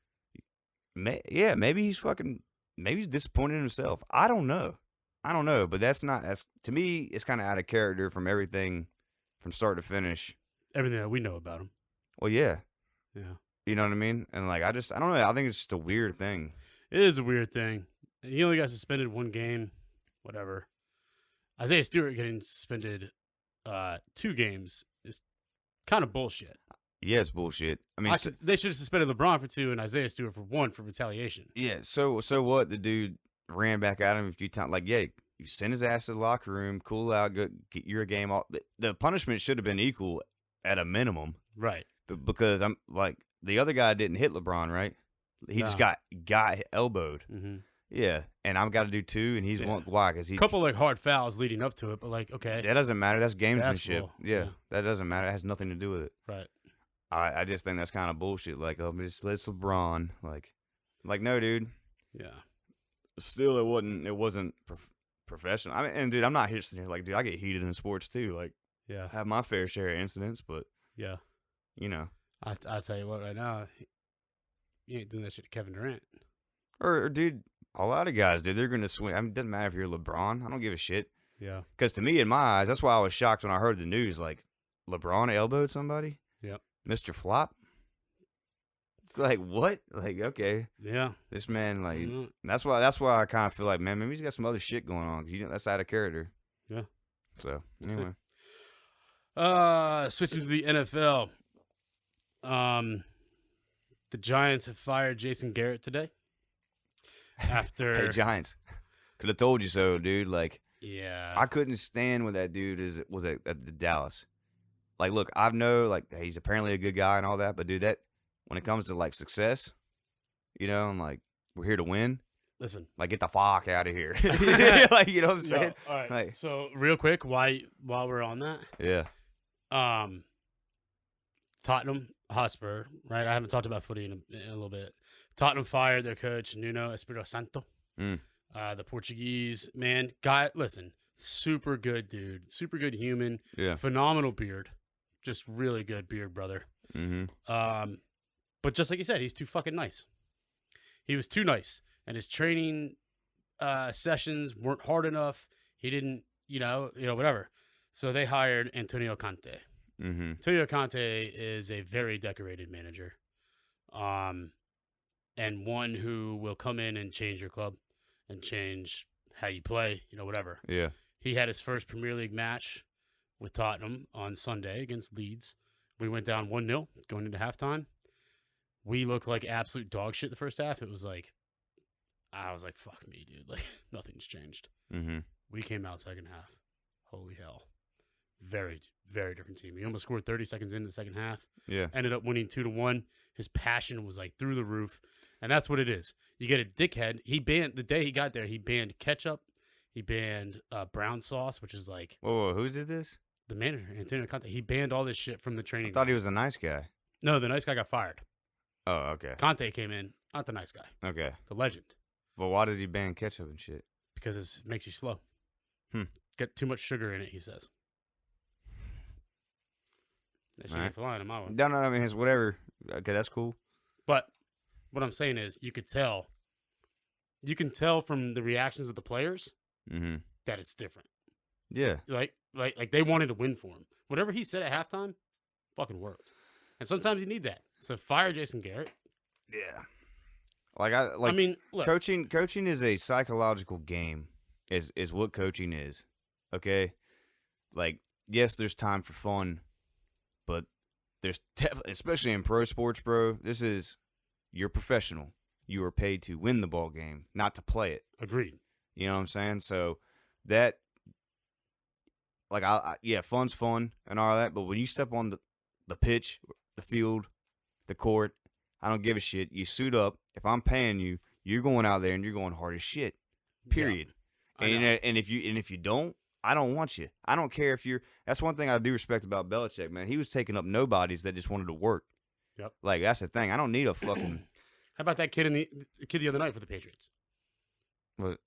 Maybe he's disappointed in himself. I don't know, but that's to me, it's kind of out of character from everything, from start to finish. Everything that we know about him. Well, yeah. You know what I mean? And like, I don't know. I think it's just a weird thing. It is a weird thing. He only got suspended 1 game, whatever. Isaiah Stewart getting suspended 2 games is kind of bullshit. Yeah, it's bullshit. They should have suspended LeBron for 2 and Isaiah Stewart for 1 for retaliation. Yeah, so what? The dude ran back at him a few times. Like, yeah, you send his ass to the locker room, cool out, get your game off. The punishment should have been equal at a minimum. Right. But because I'm like, the other guy didn't hit LeBron, right? He just got elbowed. Mm-hmm. Yeah, and I've got to do 2, and he's one. Why? Because he's a couple like hard fouls leading up to it, but like, okay, that doesn't matter. That's gamesmanship. Yeah, that doesn't matter. It has nothing to do with it. Right. I just think that's kind of bullshit. Like, oh, it's LeBron. Like no, dude. Yeah. Still, it wasn't professional. I mean, and dude, I'm not here sitting here like, dude, I get heated in sports too. Like, Yeah. I have my fair share of incidents, but Yeah. you know, I'll tell you what, right now, you ain't doing that shit to Kevin Durant. or dude, a lot of guys, dude, they're gonna swing. I mean, it doesn't matter if you're LeBron. I don't give a shit. Yeah. Because to me, in my eyes, that's why I was shocked when I heard the news. Like, LeBron elbowed somebody. Yep. Mr. Flop. Like what? Like okay, Yeah. this man like Mm-hmm. that's why I kind of feel like, man, maybe he's got some other shit going on. 'Cause that's out of character. Yeah. So We'll see. anyway, Switching to the NFL. The Giants have fired Jason Garrett today. After hey Giants, could have told you so, dude. Like yeah, I couldn't stand when that dude was at the Dallas. Like, look, I know like he's apparently a good guy and all that, but dude, that when it comes to like success, you know, and like we're here to win. listen, Like, get the fuck out of here. Like, you know what I'm saying? all right. Like, So real quick, while we're on that, yeah. Tottenham Hotspur, right? I haven't talked about footy in a little bit. Tottenham fired their coach Nuno Espirito Santo. The Portuguese man, guy. Listen, super good dude, super good human. Yeah. Phenomenal beard, just really good beard, brother. Mm-hmm. But just like you said, he's too fucking nice. He was too nice, and his training sessions weren't hard enough. He didn't, whatever. So they hired Antonio Conte. Mm-hmm. Antonio Conte is a very decorated manager, and one who will come in and change your club and change how you play, whatever. Yeah. He had his first Premier League match with Tottenham on Sunday against Leeds. We went down 1-0 going into halftime. We looked like absolute dog shit the first half. It was like, I was like, fuck me, dude. Like, nothing's changed. Mm-hmm. We came out second half. Holy hell. Very, very different team. He almost scored 30 seconds into the second half. Yeah. Ended up winning 2-1. His passion was like through the roof. And that's what it is. You get a dickhead. The day he got there, he banned ketchup. He banned brown sauce, which is like. Whoa, who did this? The manager, Antonio Conte. He banned all this shit from the training. I thought he was a nice guy. No, the nice guy got fired. Oh, okay. Conte came in, not the nice guy. Okay. The legend. Well, why did he ban ketchup and shit? Because it makes you slow. Get too much sugar in it, he says. That shit ain't flying in my one. No, I mean, it's whatever. Okay, that's cool. But what I'm saying is, you can tell from the reactions of the players that it's different. Yeah. Like they wanted to win for him. Whatever he said at halftime, fucking worked. And sometimes you need that. So fire Jason Garrett. Yeah. I mean, look, coaching is a psychological game. Is what coaching is. Okay? Like, yes, there's time for fun, but there's especially in pro sports, bro, you're professional. You are paid to win the ball game, not to play it. Agreed. You know what I'm saying? So that, like, yeah, fun's fun and all that, but when you step on the pitch, the field, the court, I don't give a shit. You suit up. If I'm paying you, you're going out there and you're going hard as shit. Period. Yeah, and if you don't, I don't want you. I don't care if you're. That's one thing I do respect about Belichick, man. He was taking up nobodies that just wanted to work. Yep. Like, that's the thing. I don't need a fucking. How about that kid the other night for the Patriots? What?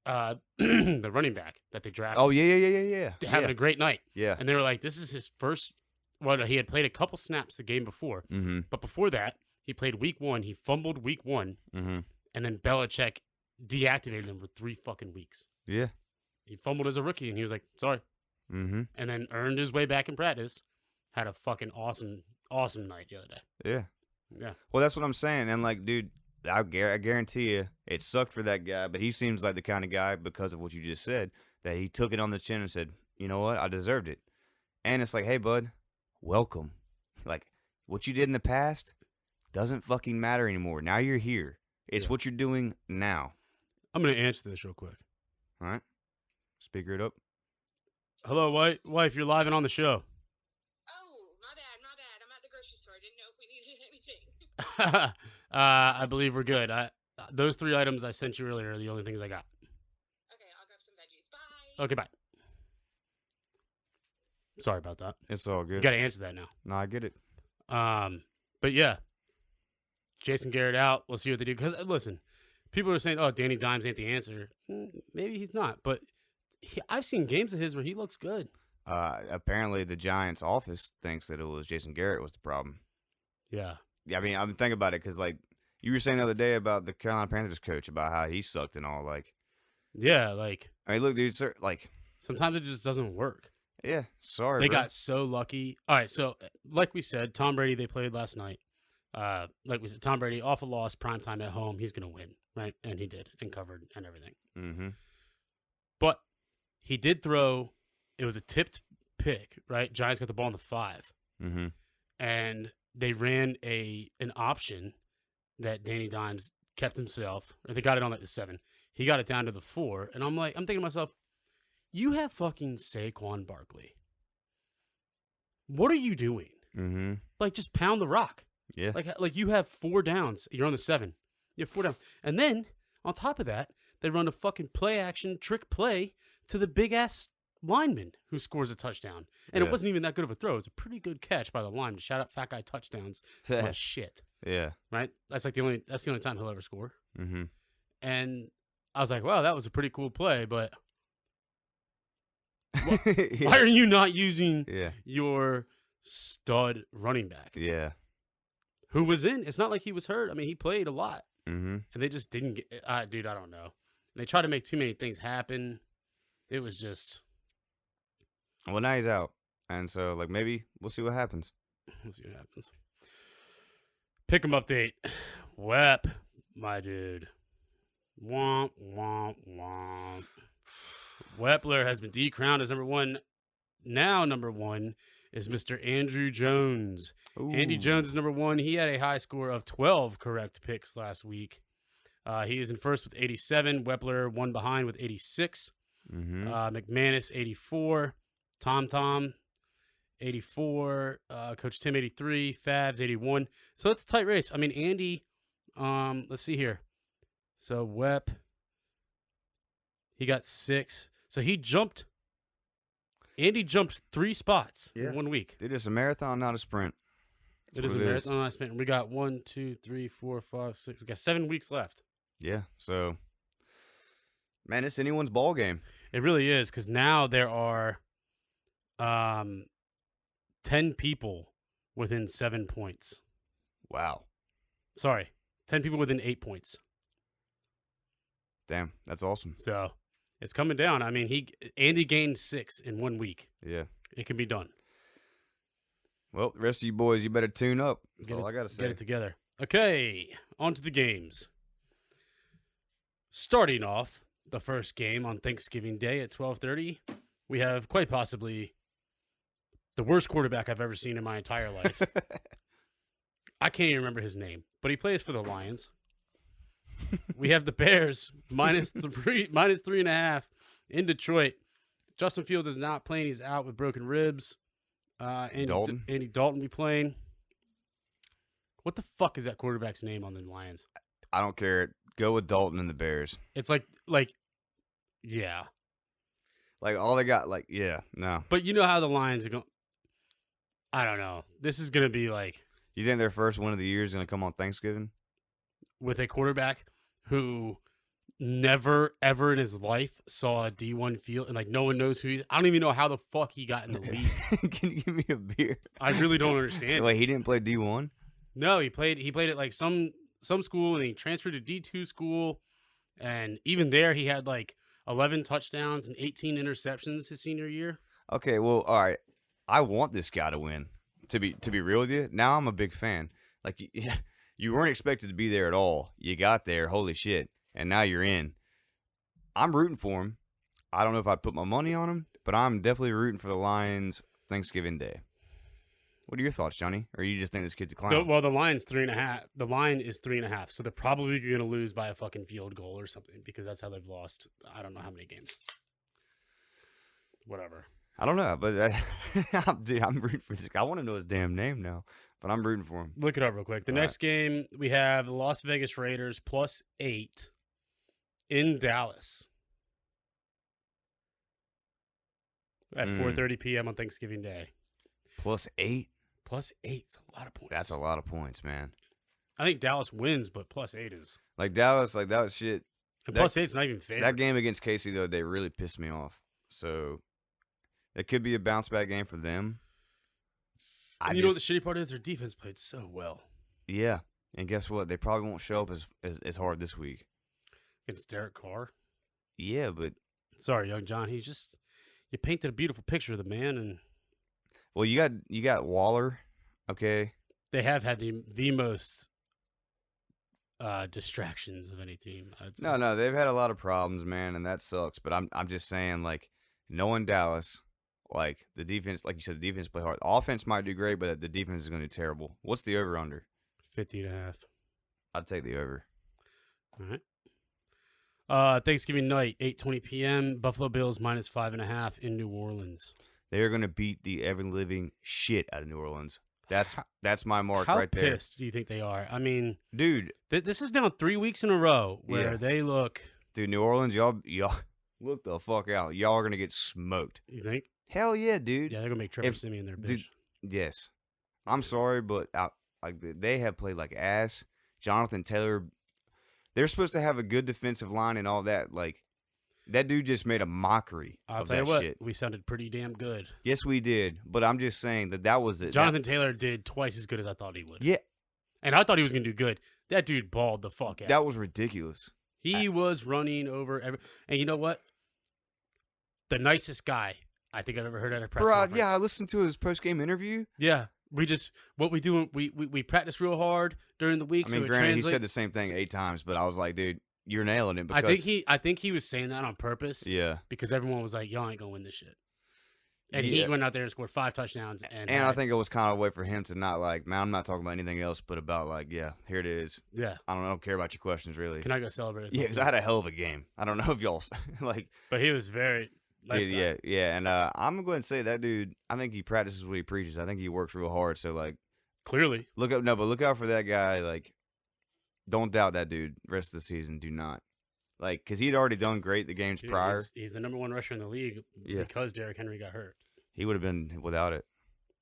The running back that they drafted. Oh yeah. Having a great night. Yeah. And they were like, this is his first. Well, he had played a couple snaps the game before, but before that, he played week 1. He fumbled week 1, and then Belichick deactivated him for 3 fucking weeks. Yeah. He fumbled as a rookie, and he was like, sorry. And then earned his way back in practice. Had a fucking awesome night the other day. Yeah. Yeah. Well, that's what I'm saying. And, like, dude, I guarantee you it sucked for that guy, but he seems like the kind of guy, because of what you just said, that he took it on the chin and said, you know what, I deserved it. And it's like, hey, bud, welcome. Like, what you did in the past doesn't fucking matter anymore. Now you're here. It's what you're doing now. I'm going to answer this real quick. All right. Speaker it up. Hello, wife. You're live and on the show. Oh, my bad. I'm at the grocery store. I didn't know if we needed anything. I believe we're good. Those 3 items I sent you earlier are the only things I got. Okay, I'll grab some veggies. Bye. Okay, bye. Sorry about that. It's all good. You got to answer that now. No, I get it. But yeah, Jason Garrett out. We'll see what they do. Because listen, people are saying, "Oh, Danny Dimes ain't the answer." Maybe he's not, but I've seen games of his where he looks good. Apparently, the Giants' office thinks that it was Jason Garrett was the problem. Yeah. Yeah, I mean, I'm thinking about it because, like, you were saying the other day about the Carolina Panthers coach about how he sucked and all. Like, yeah, like. I mean, look, dude, sir, like. Sometimes it just doesn't work. Yeah, sorry. They bro. got so lucky. All right, so like we said, Tom Brady, they played last night. Like we said, Tom Brady, off a loss, primetime at home. He's going to win, right? And he did, and covered and everything. Mm-hmm. But he did throw. It was a tipped pick, right? Giants got the ball in the 5. Mm-hmm. And they ran an option that Danny Dimes kept himself. Or they got it on like the 7. He got it down to the 4. And I'm thinking to myself, you have fucking Saquon Barkley. What are you doing? Mm-hmm. Like, just pound the rock. Yeah. Like you have 4 downs. You're on the 7. You have 4 downs. And then, on top of that, they run a fucking play-action trick play to the big-ass lineman who scores a touchdown. And it wasn't even that good of a throw. It was a pretty good catch by the lineman. Shout out Fat Guy Touchdowns. What shit. Yeah. Right? That's the only time he'll ever score. Mm-hmm. And I was like, wow, that was a pretty cool play, but Yeah. why are you not using Yeah. your stud running back? Yeah. Who was in? It's not like he was hurt. I mean, he played a lot. Mm-hmm. And they just didn't get dude, I don't know. They tried to make too many things happen. It was just. Well, now he's out. And so, like, maybe we'll see what happens. We'll see what happens. Pick'em update. Wep, my dude. Womp, womp, womp. Wepler has been decrowned as number 1. Now number 1 is Mr. Andrew Jones. Ooh. Andy Jones is number 1. He had a high score of 12 correct picks last week. He is in first with 87. Wepler 1 behind with 86. Mm-hmm. McManus 84. Tom 84. Coach Tim 83. Favs 81. So it's a tight race. I mean, Andy, let's see here. So Wep, he got 6. So he jumped. Andy jumped 3 spots in 1 week. Dude, it's a marathon, not a sprint. It is a marathon, not a sprint. We got 1, 2, 3, 4, 5, 6. We got 7 weeks left. Yeah. So, man, it's anyone's ball game. It really is, because now there are 10 people within 7 points. Wow. Sorry, 10 people within 8 points. Damn, that's awesome. So it's coming down. I mean, Andy gained 6 in 1 week. Yeah. It can be done. Well, the rest of you boys, you better tune up. That's all I got to say. Get it together. Okay, on to the games. Starting off the first game on Thanksgiving Day at 12:30, we have quite possibly the worst quarterback I've ever seen in my entire life. I can't even remember his name, but he plays for the Lions. We have the Bears -3.5 in Detroit. Justin Fields is not playing. He's out with broken ribs. Andy Dalton will be playing. What the fuck is that quarterback's name on the Lions? I don't care. Go with Dalton and the Bears. It's like, yeah. Like, all they got, no. But you know how the Lions are going. I don't know. This is going to be like. You think their first win of the year is going to come on Thanksgiving? With a quarterback who never, ever in his life saw a D1 field, and, no one knows who he is. I don't even know how the fuck he got in the league. Can you give me a beer? I really don't understand. So, wait, he didn't play D1? No, he played at, some school, and he transferred to D2 school, and even there he had, 11 touchdowns and 18 interceptions his senior year. Okay, well, all right. I want this guy to win. To be real with you, now I'm a big fan. You weren't expected to be there at all. You got there, holy shit, and now you're in. I'm rooting for him. I don't know if I'd put my money on him, but I'm definitely rooting for the Lions Thanksgiving Day. What are your thoughts, Johnny? Or you just think this kid's a clown? Well, the line's 3.5. The line is 3.5, so they're probably going to lose by a fucking field goal or something because that's how they've lost. I don't know how many games. Whatever. I don't know, but dude, I'm rooting for this guy. I want to know his damn name now, but I'm rooting for him. Look it up real quick. The next game, we have the Las Vegas Raiders +8 in Dallas at 4:30 p.m. on Thanksgiving Day. +8? +8's a lot of points. That's a lot of points, man. I think Dallas wins, but +8 is. Like Dallas, like that was shit. And That- +8's not even fair. That game against Casey the other day really pissed me off. So it could be a bounce back game for them. And you know what the shitty part is? Their defense played so well. Yeah. And guess what? They probably won't show up as hard this week. Against Derek Carr. Yeah, but Sorry, young John. You painted a beautiful picture of the man, and well, you got Waller, okay? they have had the most distractions of any team. I'd say. No, they've had a lot of problems, man, and that sucks. But I'm just saying, like, knowing Dallas, like the defense, like you said, the defense play hard. The offense might do great, but the defense is going to do terrible. What's the over under? 50.5. I'd take the over. All right. Thanksgiving night, 8:20 p.m. Buffalo Bills -5.5 in New Orleans. They are going to beat the ever living shit out of New Orleans. That's my mark How right there, pissed do you think they are? I mean, dude. this is now 3 weeks in a row where Yeah. they look. Dude, New Orleans, y'all look the fuck out. Y'all are going to get smoked. You think? Hell yeah, dude. Yeah, they're gonna make Trevor Siemian their bitch. Dude, yes. I'm sorry, but they have played like ass. Jonathan Taylor, they're supposed to have a good defensive line and all that. Like, that dude just made a mockery I'll of tell that you what, shit. we sounded pretty damn good. Yes, we did. But I'm just saying that was it. Jonathan Taylor did twice as good as I thought he would. Yeah, And I thought he was gonna do good. That dude balled the fuck out. that was ridiculous. He was running over and you know what? The nicest guy I think I've ever heard at a press conference. Yeah, I listened to his post-game interview. Yeah. What we do, we practice real hard during the week. I mean, so it granted, he translates. said the same thing 8 times, but I was like, dude, you're nailing it. Because, I think he was saying that on purpose. Yeah. Because everyone was like, y'all ain't gonna win this shit. And Yeah. he went out there and scored 5 touchdowns. And I think it was kind of a way for him to not like, man, I'm not talking about anything else, but about like, yeah, here it is. yeah. I don't care about your questions really. Can I go celebrate? with Yeah, my because team? I had a hell of a game. I don't know if y'all like. But he was very nice Dude, guy. yeah, and I'm gonna go ahead and say that dude. I think he practices what he preaches. I think he works real hard. So like, Clearly. look out for that guy. Like, don't doubt that dude. Rest of the season, do not. Like, because he'd already done great the games Dude, prior. He's the number 1 rusher in the league Yeah. because Derrick Henry got hurt. He would have been without it.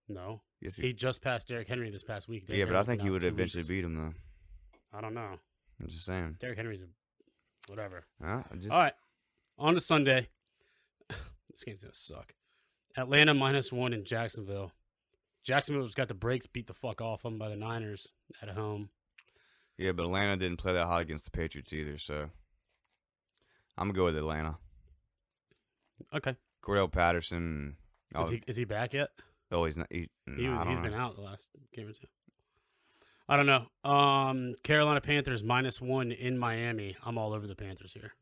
No. Yes, He just passed Derrick Henry this past week. yeah, Derrick but I Henry's think been he out would 2 eventually weeks. beat him though. I don't know. I'm just saying. Derrick Henry's whatever. I just, All right. On to Sunday. This game's going to suck. Atlanta -1 in Jacksonville. Jacksonville just got the brakes beat the fuck off them by the Niners at home. Yeah, but Atlanta didn't play that hot against the Patriots either, so I'm gonna go with Atlanta. Okay. Cordell Patterson. Is he back yet? Oh, he's not. He's Been out the last game or two. I don't know. Carolina Panthers -1 in Miami. I'm all over the Panthers here.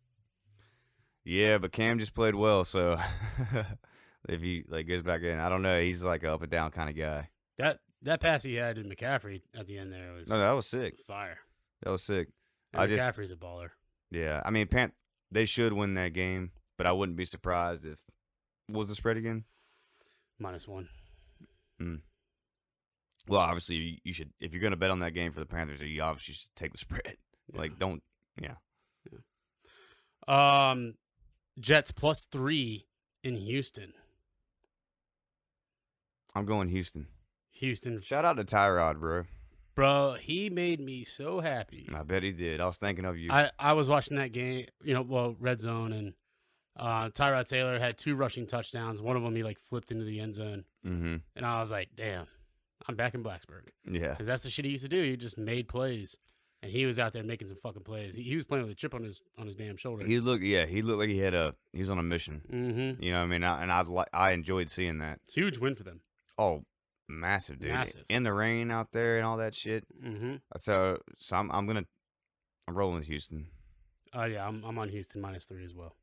Yeah, but Cam just played well, so if he like goes back in, I don't know. He's like an up and down kind of guy. That pass he had to McCaffrey at the end there was No, that was sick. fire. That was sick. And McCaffrey's a baller. Yeah, I mean, they should win that game, but I wouldn't be surprised if. What was the spread again? -1. Well, obviously you should. If you're gonna bet on that game for the Panthers, you obviously should take the spread. Yeah. Like, don't. Yeah. Jets +3 in Houston. I'm going Houston. Houston. Shout out to Tyrod, bro. Bro, he made me so happy. I bet he did. I was thinking of you. I was watching that game, red zone, and Tyrod Taylor had 2 rushing touchdowns. One of them he like flipped into the end zone, Mm-hmm. and I was like, "Damn, I'm back in Blacksburg." Yeah. Because that's the shit he used to do. He just made plays, and he was out there making some fucking plays. He was playing with a chip on his damn shoulder. He looked like he was on a mission. Mm-hmm. You know what I mean? I enjoyed seeing that. Huge win for them. Oh, massive, dude. Massive. In the rain out there and all that shit. Mm-hmm. So I'm rolling with Houston. Yeah, I'm on Houston -3 as well.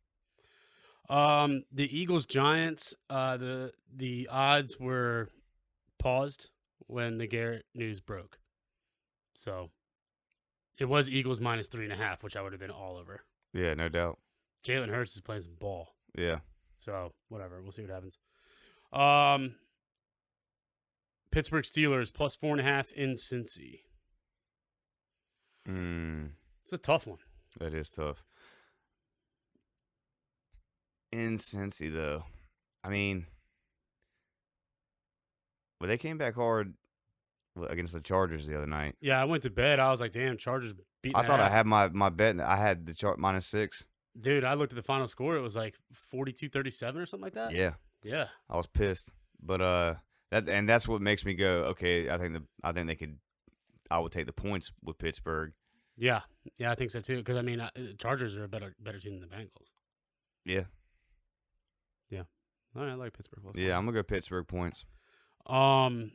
The Eagles Giants. The odds were paused when the Garrett news broke, so it was Eagles -3.5, which I would have been all over. Yeah, no doubt. Jalen Hurts is playing some ball, Yeah. so whatever. We'll see what happens. Pittsburgh Steelers +4.5 in Cincy. It's a tough one. That is tough. In Cincy, though, I mean, but they came back hard against the Chargers the other night. Yeah, I went to bed. I was like, damn, Chargers beating I that thought I ass. had my bet. I had the -6. Dude, I looked at the final score. It was like 42-37 or something like that. Yeah, Yeah. I was pissed. But that's what makes me go, okay, I think they could. I would take the points with Pittsburgh. Yeah. Yeah, I think so too. Because, I mean, Chargers are a better team than the Bengals. Yeah. Yeah. All right, I like Pittsburgh. Yeah, I'm going to go Pittsburgh points. The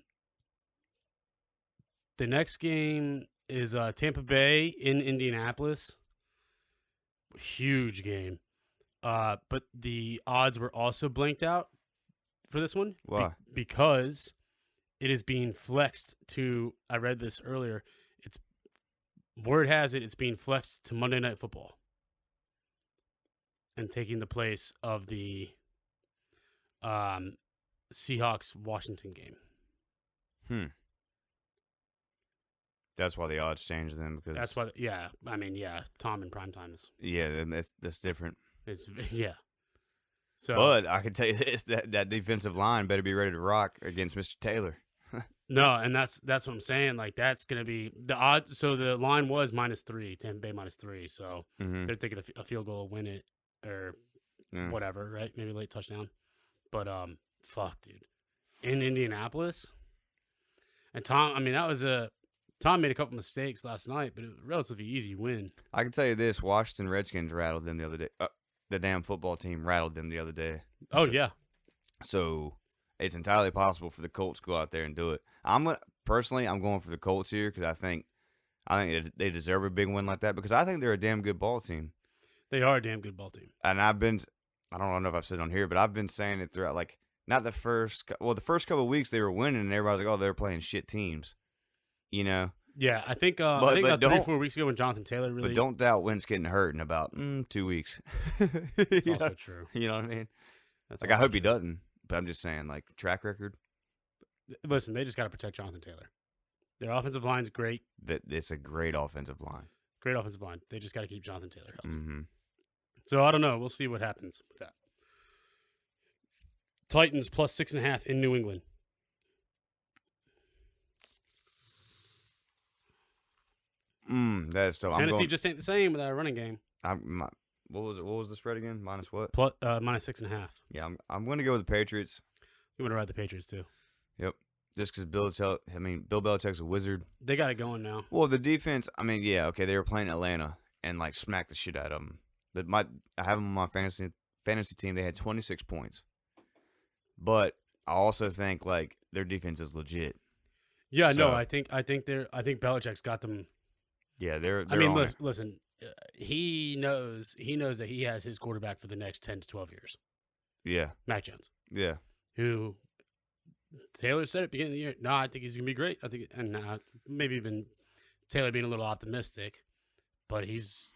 next game is Tampa Bay in Indianapolis. Huge game. But the odds were also blanked out for this one. Why? Because it is being flexed to, I read this earlier, word has it, it's being flexed to Monday Night Football and taking the place of the Seahawks-Washington game. That's why the odds changed then, because That's why, I mean, Tom in primetime is. Yeah, that's different. Yeah. So, But I can tell you this: that defensive line better be ready to rock against Mr. Taylor. no, and that's what I'm saying. Like, that's going to be the odds. So the line was -3, Tampa Bay -3. So they're taking a field goal, win it, or whatever, right? Maybe late touchdown. But fuck, dude, in Indianapolis, and Tom. I mean, Tom made a couple mistakes last night, but it was a relatively easy win. I can tell you this: Washington Redskins rattled them the other day. The damn football team rattled them the other day. Oh yeah. So it's entirely possible for the Colts to go out there and do it. I'm going for the Colts here because I think they deserve a big win like that because I think they're a damn good ball team. They are a damn good ball team. And I don't know if I've said it on here, but I've been saying it throughout, like, not the first couple of weeks they were winning and everybody was like, oh, they're playing shit teams, you know? Yeah, I think but about 3-4 weeks ago when Jonathan Taylor really. But don't doubt Wentz getting hurt in about 2 weeks. That's also true. You know what I mean? That's like, I hope he doesn't, but I'm just saying, like, track record. Listen, they just got to protect Jonathan Taylor. Their offensive line's great. It's a great offensive line. Great offensive line. They just got to keep Jonathan Taylor healthy. Mm-hmm. So I don't know. We'll see what happens with that. Titans +6.5 in New England. That's tough. Tennessee just ain't the same without a running game. What was the spread again? Minus what? -6.5. Yeah, I'm going to go with the Patriots. You want to ride the Patriots too? Yep. Just because Bill Belichick's a wizard. They got it going now. Well, the defense. I mean, yeah, okay, they were playing Atlanta and like smacked the shit out of them. But I have them on my fantasy team. They had 26 points. But I also think like their defense is legit. Yeah, So- no, I think Belichick's got them. Yeah, they're. I mean, on it. listen, he knows that he has his quarterback for the next 10 to 12 years. Yeah, Mac Jones, yeah. who Taylor said at the beginning of the year, no, I think he's gonna be great. I think, and maybe even Taylor being a little optimistic, but he's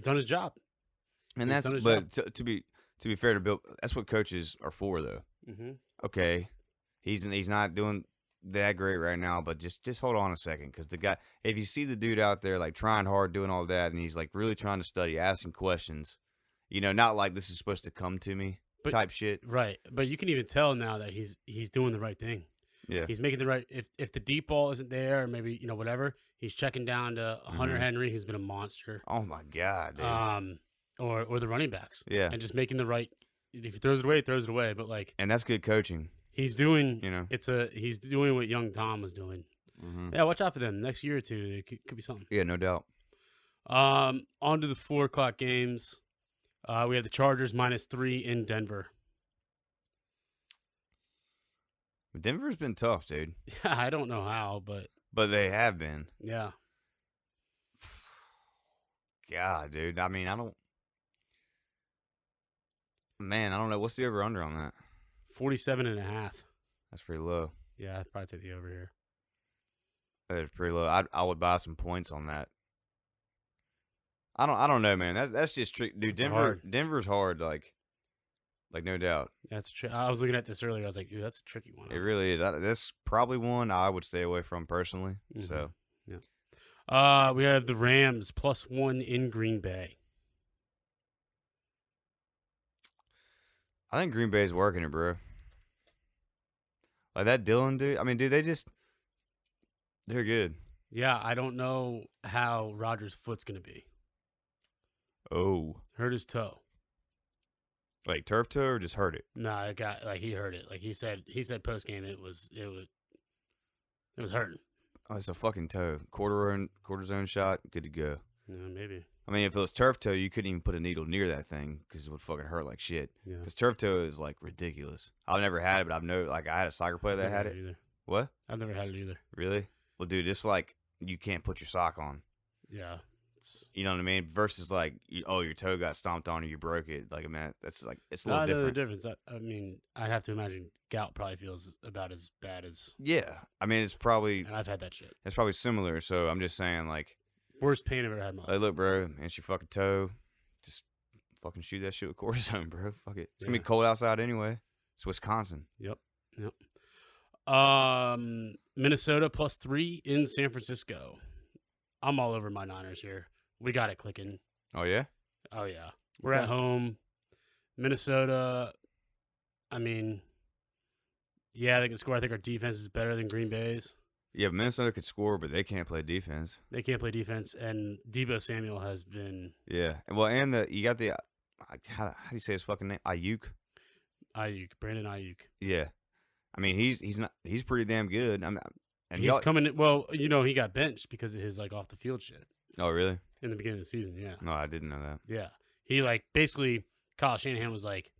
done his job. And He's that's done his but to be fair to Bill, that's what coaches are for, though. Mm-hmm. Okay, he's not doing that great right now, but just hold on a second, because the guy, if you see the dude out there like trying hard, doing all that, and he's like really trying to study, asking questions, not like this is supposed to come to me type shit. Right, but you can even tell now that he's doing the right thing. Yeah, He's making the right. If the deep ball isn't there, or maybe whatever, he's checking down to Hunter Henry, who's been a monster. Oh my god, dude. Or the running backs. Yeah, And just making the right. If he throws it away, he throws it away. But like, and that's good coaching. he's doing. He's doing what young Tom was doing. Mm-hmm. Yeah, watch out for them. Next year or two, it could be something. Yeah, no doubt. On to the 4:00 games. We have the Chargers -3 in Denver. Denver's been tough, dude. Yeah, I don't know how, But they have been. yeah. God, dude. I mean, I don't know. What's the over-under on that? 47.5. That's pretty low. Yeah, I'd probably take the over here. That is pretty low. I would buy some points on that. I don't know, man. That's just tricky, dude. Denver's hard, like no doubt. I was looking at this earlier. I was like, dude, that's a tricky one. It really is. That's probably one I would stay away from personally. Mhm. So We have the Rams +1 in Green Bay. I think Green Bay's working it, bro. Like that Dillon dude. I mean, dude, they just They're good. Yeah, I don't know how Rodgers' foot's gonna be. Oh. Hurt his toe. Like turf toe or just hurt it? Nah, it got he hurt it. Like he said post game it was hurting. Oh, it's a fucking toe. Cortisone shot, good to go. Yeah, maybe. I mean, if it was turf toe, you couldn't even put a needle near that thing because it would fucking hurt like shit. Yeah. Because turf toe is like ridiculous. I've never had it, but I had a soccer player that had it. Either. What? I've never had it either. Really? Well, dude, it's like you can't put your sock on. Yeah. You know what I mean? Versus like, your toe got stomped on or you broke it. Like, man, that's like, it's a little I know the different. difference. I mean, I'd have to imagine gout probably feels about as bad as. Yeah. I mean, it's probably. And I've had that shit. It's probably similar. So I'm just saying, like. Worst pain I've ever had in my life. Hey, look, bro, it's your fucking toe. Just fucking shoot that shit with cortisone, bro. Fuck it. It's going to be cold outside anyway. It's Wisconsin. Yep. Minnesota +3 in San Francisco. I'm all over my Niners here. We got it clicking. Oh, yeah? Oh, yeah. We're at home. Minnesota, I mean, yeah, they can score. I think our defense is better than Green Bay's. Yeah, Minnesota could score, but they can't play defense. They can't play defense, and Deebo Samuel has been. Yeah. Well, and you got the, how do you say his fucking name? Ayuk? Brandon Ayuk. Yeah. I mean, he's pretty damn good. And he's coming in, well, he got benched because of his, like, off the field shit. Oh, really? In the beginning of the season, yeah. No, I didn't know that. Yeah. He, like, basically, Kyle Shanahan was like,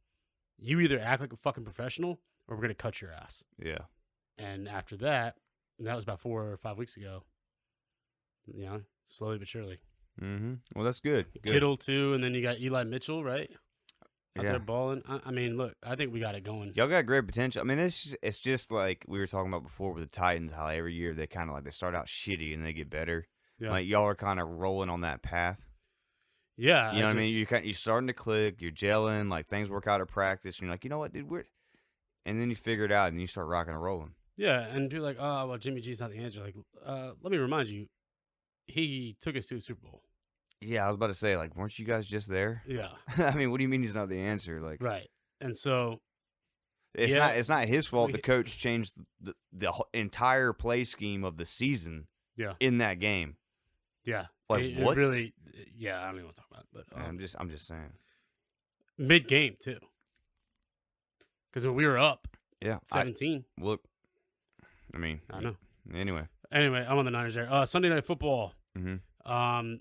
you either act like a fucking professional or we're going to cut your ass. Yeah. And after that, and that was about 4 or 5 weeks ago, slowly but surely. Mm-hmm. Well, that's good. Kittle, too, and then you got Eli Mitchell, right? Out Yeah. there balling. I mean, look, I think we got it going. Y'all got great potential. I mean, it's just like we were talking about before with the Titans, how every year they kind of like they start out shitty and they get better. Yeah. Like y'all are kind of rolling on that path. Yeah. You know what I mean? You're starting to click. You're gelling. Like things work out at practice. And you're like, you know what, dude? And then you figure it out and you start rocking and rolling. Yeah, and people are like, oh, well, Jimmy G's not the answer. Like, let me remind you, he took us to a Super Bowl. Yeah, I was about to say, like, weren't you guys just there? Yeah. I mean, what do you mean he's not the answer? Like, right. And so it's not his fault. The coach changed the entire play scheme of the season. Yeah. In that game. Yeah. Like what? It really? Yeah, I don't even want to talk about it. But I'm just saying. Mid game too. Because when we were up, 17. Look, I mean, I know. Anyway, I'm on the Niners there. Sunday Night Football. Mm-hmm.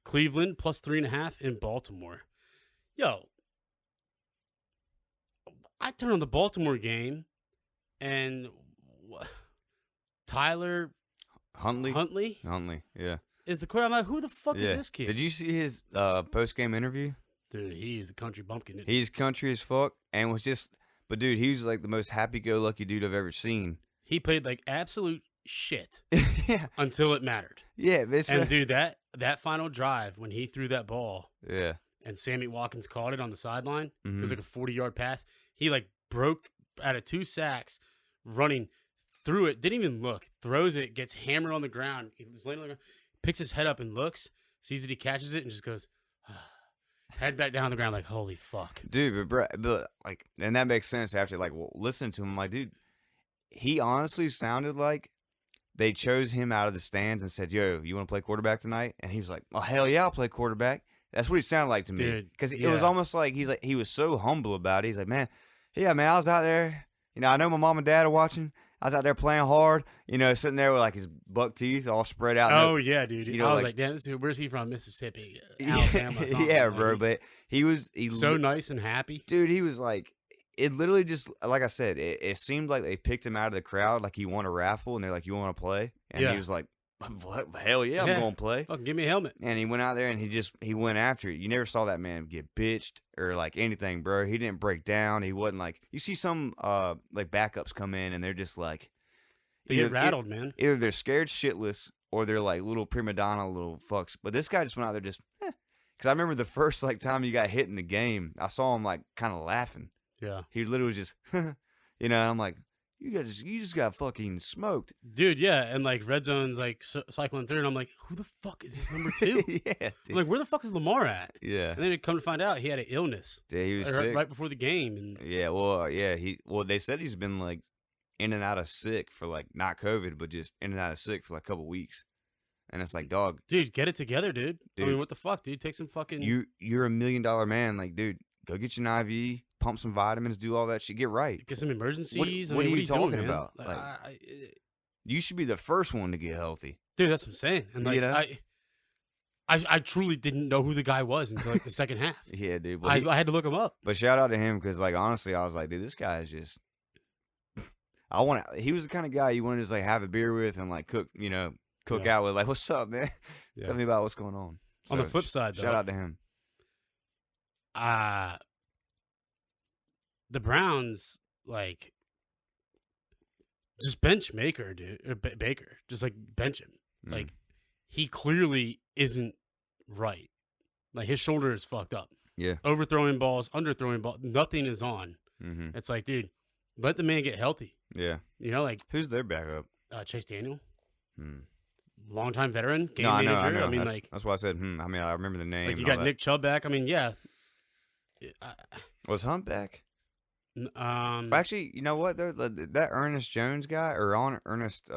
Cleveland +3.5 in Baltimore. Yo, I turned on the Baltimore game, and Tyler Huntley, yeah, is the quarterback. I'm like, who the fuck is this kid? Did you see his post-game interview? Dude, he's a country bumpkin. He's country as fuck, and but dude, he was like the most happy-go-lucky dude I've ever seen. He played like absolute shit yeah. until it mattered. Yeah, dude, that final drive when he threw that ball, yeah, and Sammy Watkins caught it on the sideline. Mm-hmm. It was like a 40-yard pass. He like broke out of 2 sacks, running through it. Didn't even look. Throws it, gets hammered on the ground. He's laying on the ground, picks his head up and looks, sees that he catches it, and just goes head back down on the ground like, holy fuck, dude. But like, and that makes sense after like listening to him. Like, dude, he honestly sounded like they chose him out of the stands and said, yo, you want to play quarterback tonight? And he was like, oh, hell yeah, I'll play quarterback. That's what he sounded like to me. Because it was almost like he was so humble about it. He's like, man, I was out there. I know my mom and dad are watching. I was out there playing hard, sitting there with like his buck teeth all spread out. Oh, yeah, dude. I was like, damn, where's he from? Mississippi, Alabama, something. Yeah, bro. But he so nice and happy. Dude, he was like, it literally just, like I said, it seemed like they picked him out of the crowd like he won a raffle, and they're like, you want to play? And he was like, what? Hell yeah, I'm going to play. Fucking give me a helmet. And he went out there, and he went after it. You never saw that man get bitched or like anything, bro. He didn't break down. He wasn't like, you see some like backups come in, and they're just like, they get rattled, man. Either they're scared shitless, or they're like little prima donna little fucks. But this guy just went out there just, Because I remember the first like time you got hit in the game, I saw him like kind of laughing. Yeah. He literally was just, I'm like, you just got fucking smoked. Dude, yeah. And like Red Zone's like cycling through, and I'm like, who the fuck is this number 2? Yeah. Dude. I'm like, where the fuck is Lamar at? Yeah. And then it come to find out he had an illness. Yeah, he was sick. Right before the game. And yeah, they said he's been like in and out of sick for like not COVID, but just in and out of sick for like a couple weeks. And it's like, dog, dude, get it together, dude. I mean, what the fuck, dude? Take some fucking. You're $1 million man, like, dude. Go get you an IV, pump some vitamins, do all that shit. Get right. Get some emergencies. What are you talking doing, about? Like, you should be the first one to get healthy. Dude, that's what I'm saying. And like, I truly didn't know who the guy was until like the second half. Yeah, dude. I had to look him up. But shout out to him because, like, honestly, I was like, dude, this guy is just. He was the kind of guy you wanted to just like have a beer with and like cook out with. Like, what's up, man? Yeah. Tell me about what's going on. On the flip side, though, shout out to him. The Browns, like, just bench Baker, dude. Or Baker, just like bench him. Like, he clearly isn't right. Like, his shoulder is fucked up. Yeah. Overthrowing balls, underthrowing balls, nothing is on. Mm-hmm. It's like, dude, let the man get healthy. Yeah. You know, like, who's their backup? Chase Daniel. Longtime veteran, game I manager. know. I mean, like, that's why I said, I mean, I remember the name. like, you got Nick Chubb back. I mean, yeah. Was Hunt back? Actually, you know what? That Ernest Jones guy, or on Ernest,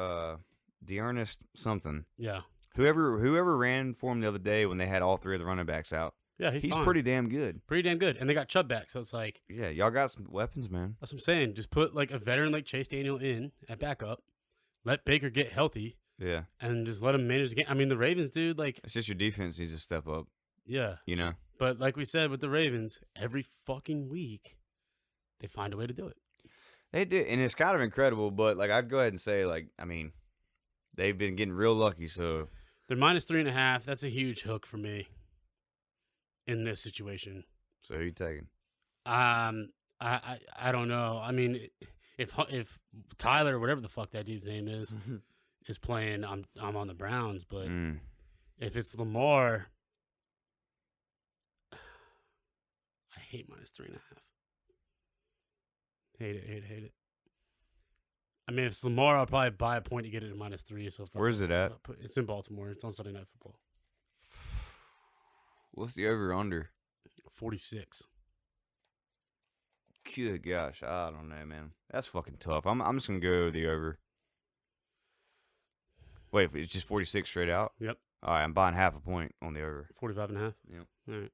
DeErnest something. Yeah. Whoever ran for him the other day when they had all three of the running backs out. Yeah, he's fine. pretty damn good. Pretty damn good. And they got Chubb back, so it's like. Yeah, y'all got some weapons, man. That's what I'm saying. Just put like a veteran like Chase Daniel in at backup. Let Baker get healthy. Yeah. And just let him manage the game. I mean, the Ravens, dude, like. It's just your defense needs to step up. Yeah. You know? But like we said with the Ravens, every fucking week, they find a way to do it. They do. And it's kind of incredible, but like I'd go ahead and say, like, I mean, they've been getting real lucky, so. They're -3.5. That's a huge hook for me in this situation. So who you taking? I don't know. I mean, if Tyler, whatever the fuck that dude's name is playing, I'm on the Browns. But if it's Lamar, I hate -3.5. Hate it. I mean, if it's Lamar, I'll probably buy a point to get it to -3. So where's it at? It's in Baltimore. It's on Sunday Night Football. What's the over/under? 46. Good gosh, I don't know, man. That's fucking tough. I'm just gonna go the over. Wait, it's just 46 straight out? Yep. All right, I'm buying half a point on the over. 45.5. Yep. All right.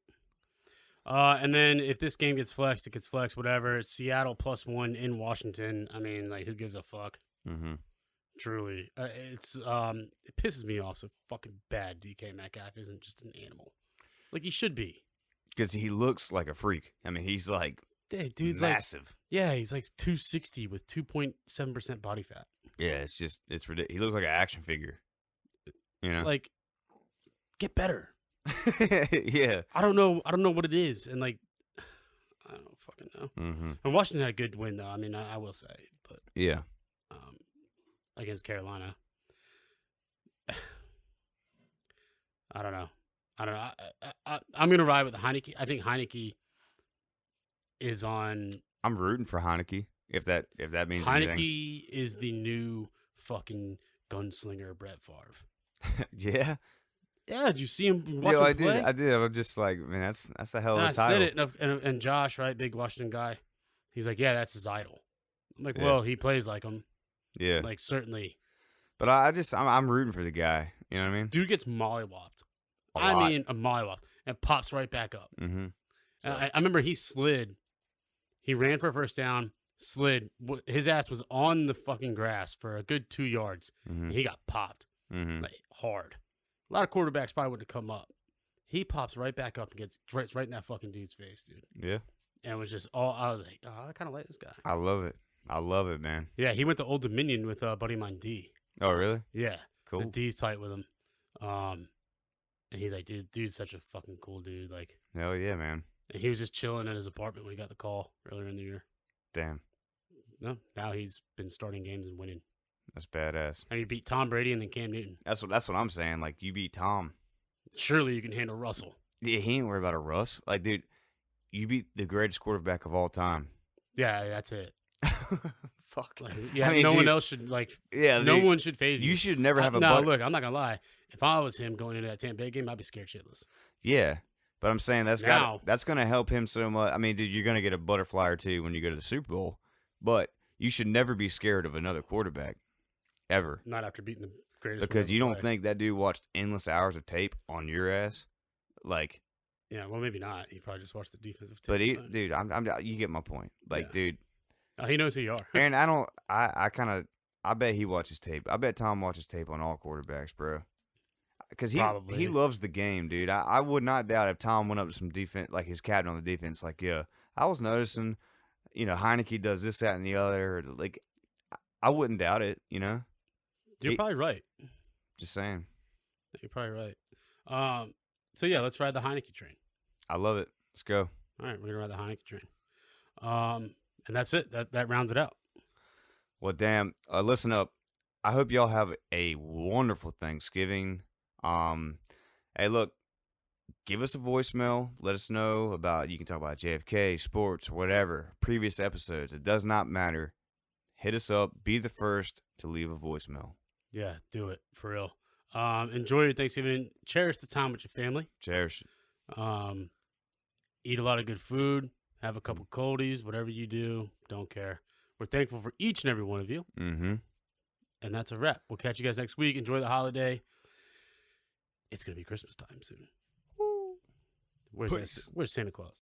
And then if this game gets flexed, it gets flexed, whatever. It's Seattle +1 in Washington. I mean, like, who gives a fuck? Mm-hmm. Truly. It pisses me off so fucking bad DK Metcalf isn't just an animal. Like, he should be. Because he looks like a freak. I mean, he's like dude's massive. Like, yeah, he's like 260 with 2.7% body fat. Yeah, it's ridiculous. He looks like an action figure. You know? Like, get better. Yeah. I don't know what it is. And, like, I don't fucking know. Mm-hmm. And Washington had a good win, though. I mean, I will say. But yeah. Against Carolina. I don't know. I'm going to ride with Heineke. I think Heineke is on. I'm rooting for Heineke, if that means Heineke anything. is the new fucking gunslinger Brett Favre. Yeah? Yeah, did you see him watch him play? I did. I'm just like, man, that's a hell of a title. I said it, and Josh, right, big Washington guy, he's like, yeah, that's his idol. I'm like, well, he plays like him. Yeah. Like, certainly. But I'm rooting for the guy. You know what I mean? Dude gets mollywopped. A mollywop. And pops right back up. Mm-hmm. I remember he slid. He ran for a first down, slid. His ass was on the fucking grass for a good 2 yards. Mm-hmm. And he got popped. Mm-hmm. Like, hard. A lot of quarterbacks probably wouldn't have come up. He pops right back up and gets right in that fucking dude's face, dude. Yeah. And it was just I was like, oh, I kind of like this guy. I love it, man. Yeah, he went to Old Dominion with a buddy of mine, D. Oh, really? Yeah. Cool. The D's tight with him. And he's like, dude's such a fucking cool dude. Like, hell yeah, man. And he was just chilling at his apartment when he got the call earlier in the year. Damn. No, now he's been starting games and winning. That's badass. And he beat Tom Brady and then Cam Newton. That's what I'm saying. Like, you beat Tom. Surely you can handle Russell. Yeah, he ain't worried about a Russ. Like, dude, you beat the greatest quarterback of all time. Yeah, that's it. Fuck. Like, yeah, I mean, no one else should, like, no one should phase you. You should never have a No, look, I'm not going to lie. If I was him going into that Tampa Bay game, I'd be scared shitless. Yeah, but I'm saying that's going to help him so much. I mean, dude, you're going to get a butterfly or two when you go to the Super Bowl, but you should never be scared of another quarterback, ever. Not after beating the greatest. Because you don't play. think that dude watched endless hours of tape on your ass, like. Yeah, well, maybe not. He probably just watched the defensive tape. But dude, you get my point. Like, dude. Oh, he knows who you are. Aaron, I bet he watches tape. I bet Tom watches tape on all quarterbacks, bro. Because he loves the game, dude. I would not doubt if Tom went up to some defense, like his captain on the defense, like, yeah, I was noticing, Heineke does this, that, and the other. Like, I wouldn't doubt it, You're probably right. Just saying. You're probably right. So, yeah, let's ride the Heineke train. I love it. Let's go. All right, we're going to ride the Heineke train. And that's it. That rounds it out. Well, damn. Listen up. I hope y'all have a wonderful Thanksgiving. Hey, look, give us a voicemail. Let us know about, you can talk about JFK, sports, whatever, previous episodes. It does not matter. Hit us up. Be the first to leave a voicemail. Yeah, do it. For real. Enjoy your Thanksgiving. Cherish the time with your family. Cherish it. Eat a lot of good food. Have a couple coldies. Whatever you do, don't care. We're thankful for each and every one of you. Mm-hmm. And that's a wrap. We'll catch you guys next week. Enjoy the holiday. It's going to be Christmas time soon. Where's Santa Claus?